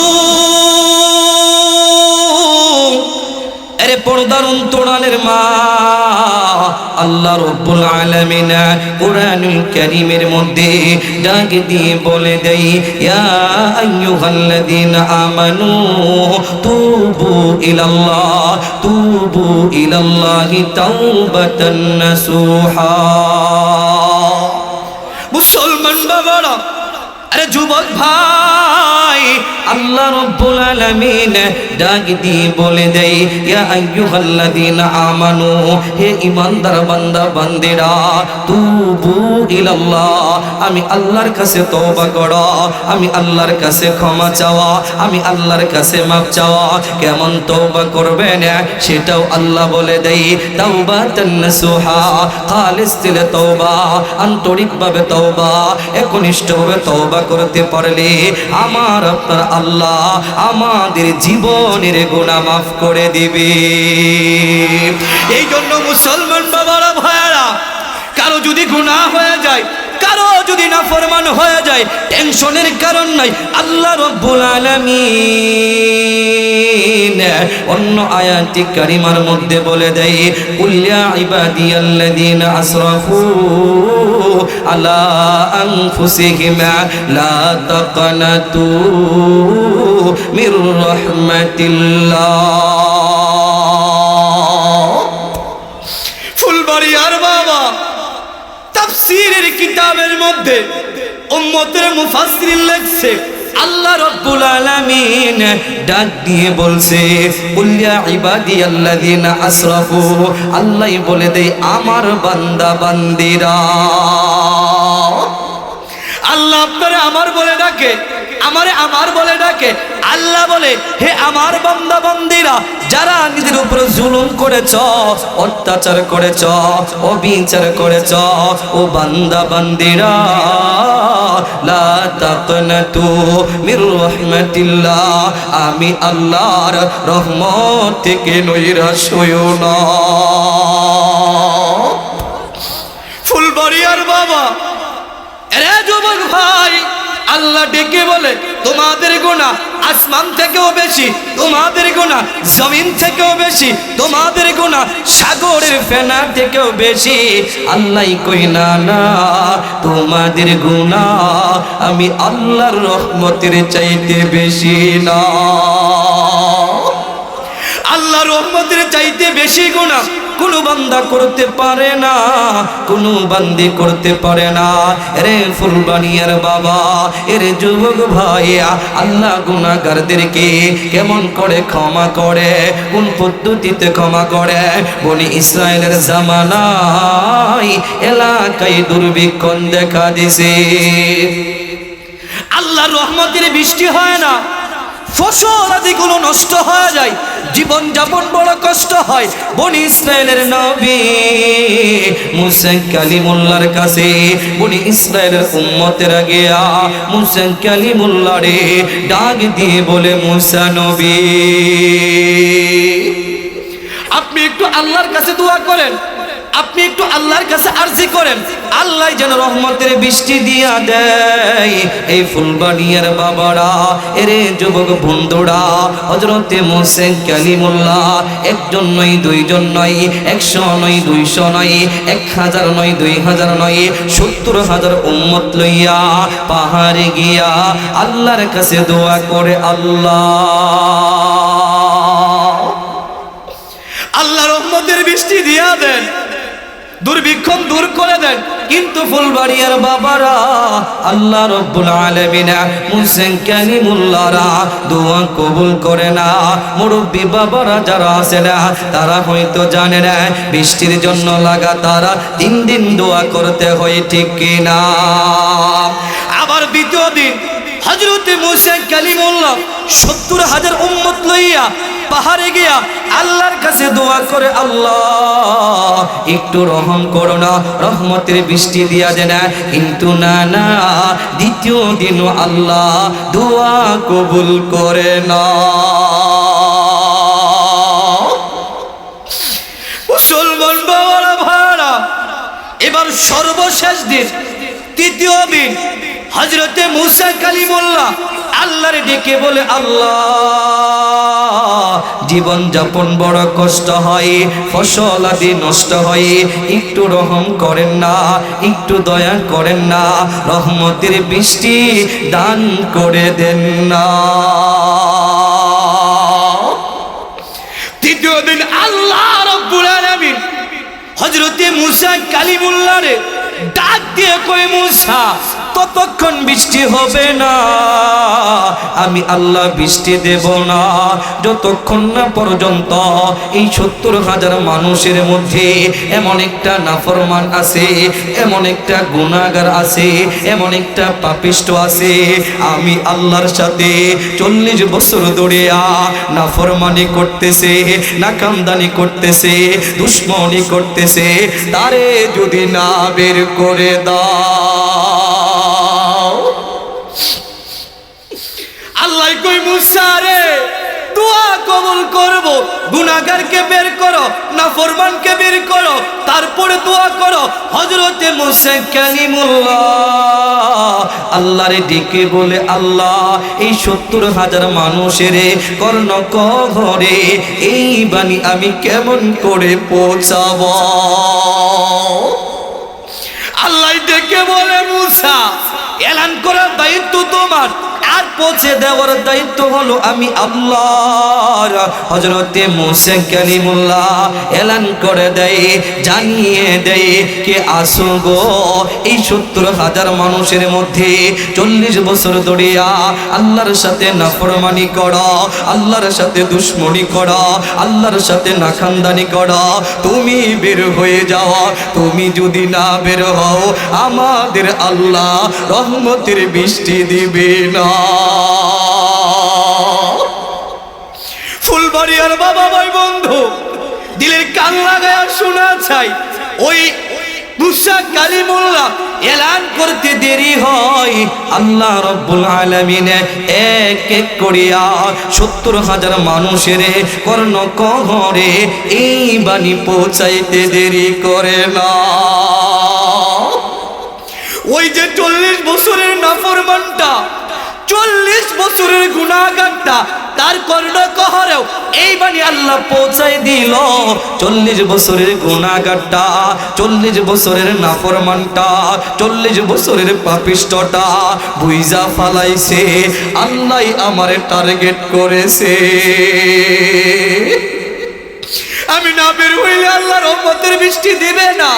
আরে পর্দার অন্তরালের মা, আল্লাহ রাব্বুল আলামিন কুরআনুল কারীমের মধ্যে ডাক দিয়ে বলে দেই, ইয়া আইয়ুহাল্লাযীনা আমানু তুবু ইলাল্লাহি তাওবাতান নাসুহা। মুসলমান বাবারা, আরে যুবক ভাই, আল্লাহ রাব্বুল আলামিন ডাক দিয়ে বলে দেই, ইয়া আইয়ুহাল্লাযীনা আমানু, হে ঈমানদার বান্দা বান্দিরা, তুবু ইলাল্লাহ, আমি আল্লাহর কাছে তওবা করো, আমি আল্লাহর কাছে ক্ষমা চাওয়া, আমি আল্লাহর কাছে মাফ চাওয়া। কেমন তওবা করবেন সেটাও আল্লাহ বলে দেই, তাওবাতান নাসুহা, খালিস দিলে তওবা, আন্তরিকভাবে তওবা, একনিষ্ঠভাবে তওবা করতে পারলে আমার আপনার আল্লাহ আমাদের জীবনের গুনাহ মাফ করে দিবে। এই জন্য মুসলমান বাবারা ভাইয়ারা, কারো যদি গুনাহ হয়ে যায়, কারো যদি নাফরমান হয়ে যায়, টেনশনের কারণ নাই। আল্লাহ রাব্বুল আলামিন অন্য আয়াতি কারিমার মধ্যে বলে দেয়, কুল ইয়া ইবাদিয়াল্লাযীনা আসরাফু আলা আনফুসিহিম লা তাকনাতু মির রাহমাতিল্লাহ। ফুলবাড়িয়ার বাবা, তাফসীরের কিতাবের মধ্যে উম্মতের মুফাসসিরিন লিখছে, আল্লাহ রাব্বুল আলামিন ডাক দিয়ে বলছে, কুল ইয়া ইবাদিয়াল্লাযীনা আসরাফু, আল্লাহ বলে দেয় আমার বান্দা বান্দিরা। আল্লাহ আপনারে আমার বলে ডাকে, আমারে আমার বলে ডাকে। আল্লাহ বলে, হে আমার বান্দা বান্দিরা, যারা নিজের উপর জুলুম করেছ, অত্যাচার করেছ, অবিচার করেছ, ও বান্দা বান্দিরা, লা তাকনাতু মির রাহমাতিল্লাহ, আমি আল্লাহর রহমত থেকে নৈরাশ হইও না। ফুলবাড়িয়ার বাবা, এরে যুবক ভাই, আল্লাহ ডেকে বলে, তোমাদের গুনাহ আসমান থেকেও বেশি, তোমাদের গুনাহ জমিন থেকেও বেশি, তোমাদের গুনাহ সাগরের ফেনা থেকেও বেশি। আল্লাহ কই না না, তোমাদের গুনাহ আমি আল্লাহর রহমতের চাইতে বেশি না। আল্লাহর রহমতের চাইতে বেশি গুনাহ কোনো বান্দা করতে পারে না, কোনো বান্দি করতে পারে না। রে ফুলবাড়িয়ার বাবা, এরে যুবক ভাই, আল্লাহ গুনাহগারদেরকে কেমন করে ক্ষমা করে, কোন পদ্ধতিতে ক্ষমা করে? বনি ইসরায়েলের জামানায় এলাকায় দুর্ভিক্ষণ দেখা দিছে, আল্লাহর রহমতের বৃষ্টি হয় না, ফসল আদিগুলো নষ্ট হয়ে যায়, জীবন যাপন বড় কষ্ট হয়। বনি ইসরায়েলের নবী মুসা কালিমুল্লাহর কাছে বনি ইসরায়েলের উম্মতেরা গিয়া মুসা কালিমুল্লাহরে ডাক দিয়ে বলে, মুসা নবী, আপনি একটু আল্লাহর কাছে দোয়া করেন, আপনি একটু আল্লাহর কাছে আরজি করেন, আল্লাহ যেন রহমতের বৃষ্টি দিয়া দেয়। এই ফুলবাড়িয়ার বাবারা, এরে যুবক বন্ধুরা, হযরতে মুসা কালিমুল্লাহ একজন নয়, দুইজন নয়, 100 নয়, 200 নয়, 1000 নয়, 2000 নয়, 70,000 উম্মত লইয়া পাহাড়ে গিয়া আল্লাহর কাছে দোয়া করে, আল্লাহ রহমতের বৃষ্টি দিয়া দেন, দুর্ভিক্ষ দূর করে দেন। কিন্তু ফুলবাড়িয়ার বাবারা, আল্লাহ রব্বুল আলামিন মুসা কালিমুল্লাহরা দোয়া কবুল করে না। মুরব্বী বাবারা যারা আছে না, তারা হয়তো জানে না বৃষ্টির জন্য লাগাতার 3 দিন দোয়া করতে হয়, ঠিক কিনা? আবার দ্বিতীয় দিন হযরতে মুসা কালিমুল্লাহ 70,000 উম্মত লইয়া পাহাড়ে গিয়া আল্লাহর কাছে দোয়া করে, আল্লাহ একটু রহম করো না, রহমতের বৃষ্টি দিয়া দেন। কিন্তু না না, দ্বিতীয় দিন আল্লাহ দোয়া কবুল করে না। মুসলমান বাবারা ভাড়া, এবার সর্বশেষ দিন, তৃতীয় দিন হযরতে মুসা কালিমুল্লাহ আল্লাহরে ডেকে বলে, আল্লাহ জীবন যাপন বড় কষ্ট হয়, ফসল আদি নষ্ট হয়, একটু রহম করেন না, একটু দয়া করেন না, রহমতের বৃষ্টি দান করে দেন না। তৃতীয় দিন আল্লাহ রাব্বুল আলামিন হযরতে মুসা কালিমুল্লাহরে ডাক দিয়ে কয়, মুসা ততক্ষণ বৃষ্টি হবে না, আমি আল্লাহ বৃষ্টি দেব না, যতক্ষণ না পর্যন্ত এই 70,000 মানুষের মধ্যে এমন একটা নাফরমান আছে, এমন একটা গুনাহগার আছে, এমন একটা পাপিষ্ট আছে, আমি আল্লাহর সাথে 40 বছর ধরে নাফরমানি করতেছে, নাকামদানি করতেছে, দুশ্মনী করতেছে, তারে যদি না বের করে দাও। আল্লাহ কই, মুসা রে দোয়া কবুল করব, গুনাহগারকে বের করো, নাফরমানকে বের করো, তারপরে দোয়া করো। হযরতে মুসা কালিমুল্লাহ আল্লাহরে ডেকে বলে, আল্লাহ এই 70,000 মানুষের কর্ণকহরে এই বাণী আমি কেমন করে পৌঁছাবো? আল্লাহ ডেকে বলে, মুসা এলান করার দায়িত্ব তোমার, আর পৌঁছে দেওয়ার দায়িত্ব হলো আমি আল্লাহর। হযরতে মুসা কালিমুল্লাহ এলান করে দেয়, জানিয়ে দেয়, কে আসো গো এই 70,000 মানুষের মধ্যে 40 বছর ধরে আল্লাহর সাথে নাফরমানি করো, আল্লাহর সাথে দুশ্মনী করো, আল্লাহর সাথে নাখানদানি করো, তুমি বের হয়ে যাও। তুমি যদি না বের হও, আমাদের আল্লাহ রহমতের বৃষ্টি দিবে না। ফুলবাড়িয়ার বাবা ভাই বন্ধু, দিলের কান লাগায়া শোনা চাই, ওই মুসা কালিমুল্লাহ এলান করতে দেরি হয়, আল্লাহ রব্বুল আলামিন এক এক করিয়া 70,000 মানুষের কর্ণকহরে এই বাণী পৌঁছাইতে দেরি করে না। ওই যে 40 বছরের নাফরমানটা, 40 বছরের গুনাহগারটা, তার কর্ণকহরেও এই বাণী আল্লাহ পৌঁছাই দিল। 40 বছরের গুনাহগারটা, 40 বছরের নাফরমানটা, 40 বছরের পাপিষ্টটা বুইজা ফালাইছে, আল্লাহ আমারে টার্গেট করেছে, আমি না বের হইলে আল্লাহ রহমতের বৃষ্টি দিবে না,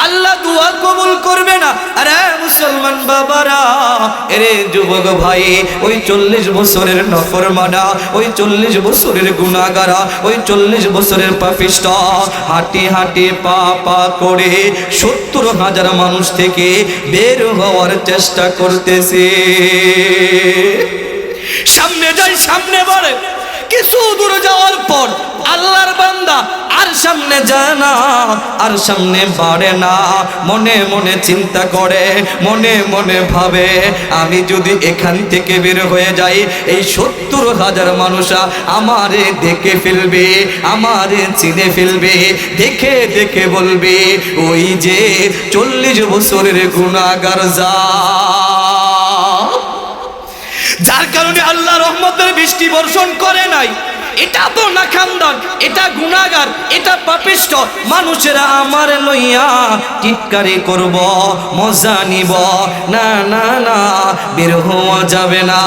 আল্লাহ দোয়া কবুল করবে না। আরে মুসলমান বাবারা, এরে যুবক ভাই, ওই 40 বছরের নাফরমানা, ওই 40 বছরের গুনাহগারা, ওই 40 বছরের পাপিষ্ট হাঁটি হাঁটি পা পা করে 70,000 মানুষ থেকে বের হওয়ার চেষ্টা করতেছে। সামনে যাই, সামনে বাড়ে, কিছু দূর যাওয়ার পর আল্লাহর বান্দা আর সামনে যায় না, আর সামনে বাড়ে না। মনে মনে চিন্তা করে, মনে মনে ভাবে, আমি যদি এখান থেকে বের হয়ে যাই, এই 70,000 মানুষ আমারে দেখে ফেলবে, আমারে চিনে ফেলবে, দেখে দেখে বলবে ওই যে 40 বছরের গুনাহগার যার কারণে আল্লাহ রহমতের বৃষ্টি বর্ষণ করে নাই। এটা তো না খানদান, এটা গুনাহগার, এটা পাপিষ্ট। মানুষেরা আমার লইয়া টিটকারি করব, মজা নিব, না না না, বের হওয়া যাবে না।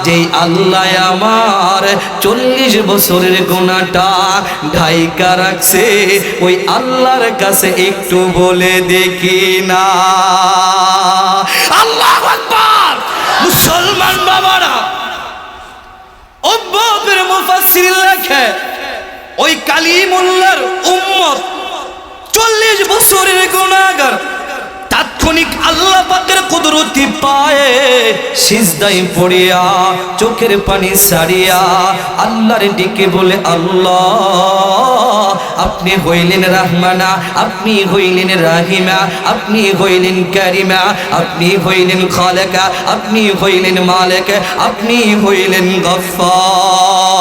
যেই আল্লাহ আমার 40 বছরের গুনাহটা ঢাইকা রাখছে, ওই আল্লাহর কাছে একটু বলে দেখি না। আল্লাহু আকবার। মুসলমান বাবারা, অব্বাবের মুফাসসির লেখে ওই কালিমুল্লাহর উম্মত 40 বছরের গুনাহগার তাৎক্ষণিক আল্লাহ পাকের কুদরতি পায়ে সিজদায় পড়িয়া চোখের পানি সারিয়া আল্লাহর ডেকে বলে, আল্লাহ আপনি হইলেন রহমানা, আপনি হইলেন রাহিমা, আপনি হইলেন কারিমা, আপনি হইলেন খালেকা, আপনি হইলেন মালিক, আপনি হইলেন গফফার।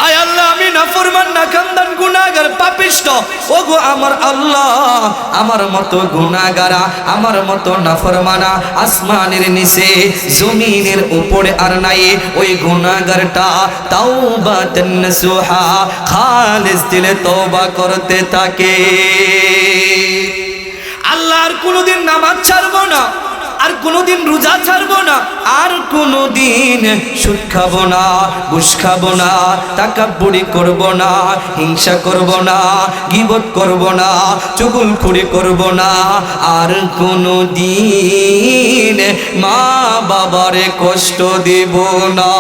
আয় আল্লাহ, আমি নাফরমান, নাকান্দান, গুনাহগার, পাপিষ্ট। ওগো আমার আল্লাহ, আমার মতো গুনাহগারা, আমার মতো নাফরমানা আসমানের নিচে জমিনের উপরে আর নাই। ওই গুনাহগারটা তাওবাতান নাসুহা, খালিস দিলে তওবা করতে থাকে। আল্লাহ আর কোনোদিন নামাজ ছাড়বো না, আর কোনোদিন রোজা ছাড়বো না, আর কোনোদিন সুদ খাবো না, ঘুষ খাবো না, তাকাব্বুরি করবো না, হিংসা করবো না, গীবত করবো না, চুগলখড়ি করবো না, আর কোনোদিন মা বাবারে কষ্ট দেব না।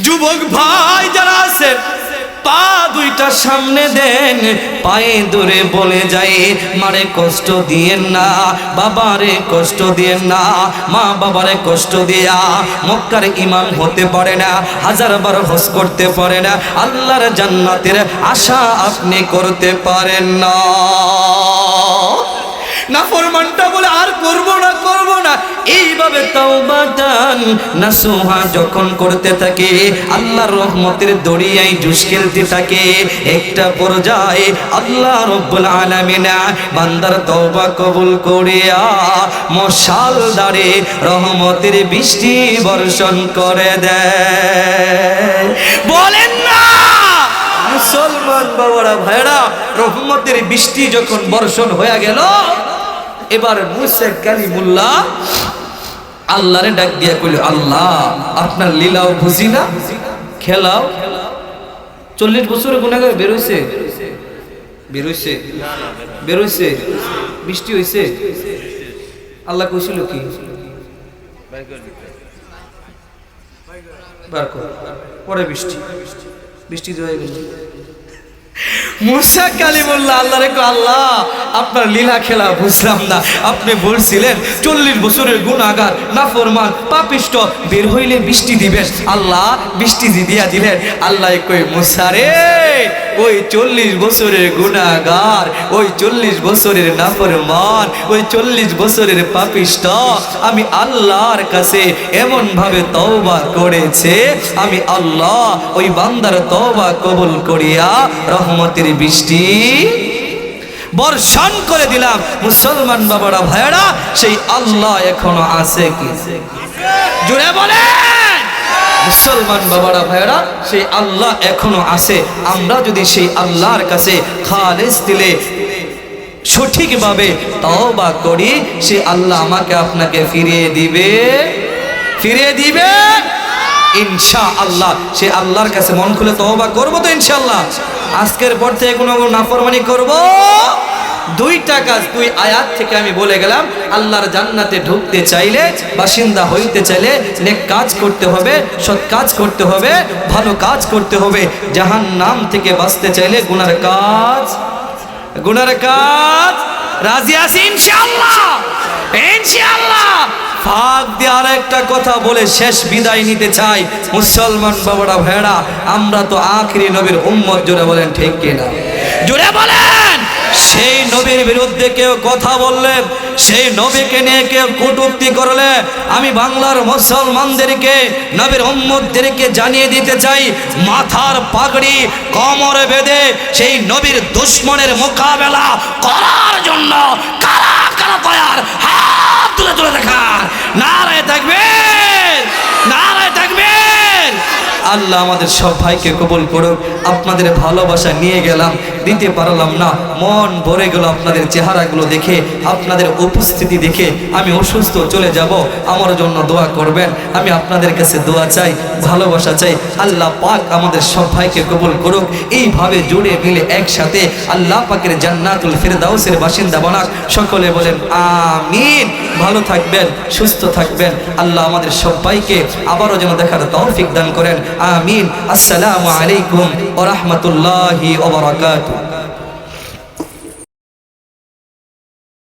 যুবক ভাই যারা আছেন, পা দুইটা সামনে দেন, পায়ে ধরে বলে যায়, মারে কষ্ট দিয়েন না, বাবারে কষ্ট দিয়েন না। মা বাবারে কষ্ট দিয়া মক্কার ইমাম হতে পারে না, 1000 বার হজ করতে পারে না, আল্লাহর জান্নাতের আশা আপনি করতে পারেন না। নাফরমানটা বলে আর করবো না, করবো না। এইভাবে তাওবাতান নাসুহা যখন করতে থাকে, আল্লাহর রহমতের দরিয়ায় জুস খেলতে থাকে, একটা পর্যায়ে আল্লাহ রব্বুল আলামিন বান্দার তওবা কবুল করিয়া মশাল দ্বারে রহমতের বৃষ্টি বর্ষণ করে দেয়। বলেন না মুসলমান বাবারা, ভাইরা, রহমতের বৃষ্টি যখন বর্ষণ হয়ে গেল, এবার মুসা কালিমুল্লাহ আল্লাহরে ডাক দিয়া কইল, আল্লাহ আপনার লীলাও বুঝি না, খেলাও। 40 বছরের গুনাহগার বেরোইছে, বেরোইছে, বেরোইছে, বৃষ্টি হইছে। আল্লাহ কইছিল কি, পরে বৃষ্টি, বৃষ্টি হয়ে গেল। মুসা কালিমুল্লাহ আল্লাহরে কয়, আল্লাহ আপনার লীলা খেলা বুঝলাম না, আপনি বলছিলেন 40 বছরের গুনাহগার, নাফরমান, পাপিষ্ট বের হইলে বৃষ্টি দিবেন, আল্লাহ বৃষ্টি দিয়া দিলেন। আল্লাহ কই, মুসা রে, ওই 40 বছরের গুনাহগার, ওই 40 বছরের নাফরমান, ওই 40 বছরের পাপিষ্ট আমি আল্লাহর কাছে এমন ভাবে তওবা করেছে, আমি আল্লাহ ওই বান্দার তওবা কবুল করিয়া রহমতের বৃষ্টি বর্ষণ করে দিলাম। মুসলমান বাবারা, ভাইরা, সেই আল্লাহ এখনো আছে কি? জোরে বলেন। মুসলমান বাবারা, ভাইরা, সেই আল্লাহ এখনো আছে। আমরা যদি সেই আল্লাহর কাছে খালেস দিলে সঠিকভাবে তওবা করি, সে আল্লাহ আমাকে আপনাকে ফিরিয়ে দিবে, ফিরিয়ে দিবে ইনশাআল্লাহ। সে আল্লাহর কাছে মন খুলে তওবা করবো তো ইনশাআল্লাহ। আজকের পর থেকে কোনো নাফরমানি করব। 2টা কাজ, 2 আয়াত থেকে আমি বলে গেলাম। আল্লাহর জান্নাতে ঢুকতে চাইলে, বাসিন্দা হইতে চাইলে নেক কাজ করতে হবে, সৎ কাজ করতে হবে, ভালো কাজ করতে হবে। জাহান্নাম থেকে বাঁচতে চাইলে গুনার কাজ, গুনার কাজ। রাজি আছি ইনশাআল্লাহ, ইনশাআল্লাহ। ফাঁক দিয়ে আর একটা কথা বলে শেষ বিদায় নিতে চাই। মুসলমান বাবারা ভেড়া, আমরা তো আখিরি নবীর উম্মত, জোরে বলেন ঠিক কিনা? জোরে বলেন। সেই নবীর বিরুদ্ধে কেউ কথা বললে, সেই নবীকে নিয়ে কেউ কটূক্তি করলে, আমি বাংলার মুসলমানদেরকে, নবীর উম্মতদেরকে জানিয়ে দিতে চাই, মাথার পাগড়ি কোমরে বেঁধে সেই নবীর দুশমনের মোকাবেলা করার জন্য কারা কারা তৈয়ার, হাত তুলে তুলে দেখান। নারায়ে তাকবীর, নারায়ে তাকবীর। আল্লাহ আমাদের সব ভাইকে কবুল করুক। আপনাদের ভালোবাসা নিয়ে গেলাম, দিতে পারলাম না, মন ভরে গেল আপনাদের চেহারাগুলো দেখে, আপনাদের উপস্থিতি দেখে। আমি অসুস্থ, চলে যাব, আমার জন্য দোয়া করবেন। আমি আপনাদের কাছে দোয়া চাই, ভালোবাসা চাই। আল্লাহ পাক আমাদের সব ভাইকে কবুল করুক। এইভাবে জুড়ে মিলে একসাথে আল্লাহ পাকের জান্নাতুল ফিরদাউসের বাসিন্দা বানাক। সকলে বলেন আমিন। ভালো থাকবেন, সুস্থ থাকবেন। আল্লাহ আমাদের সবাইকে আবারও যেন দেখার তৌফিক দান করেন। আমিন। আসসালামু আলাইকুম ওয়া রাহমাতুল্লাহি ওয়া বারাকাতুহু।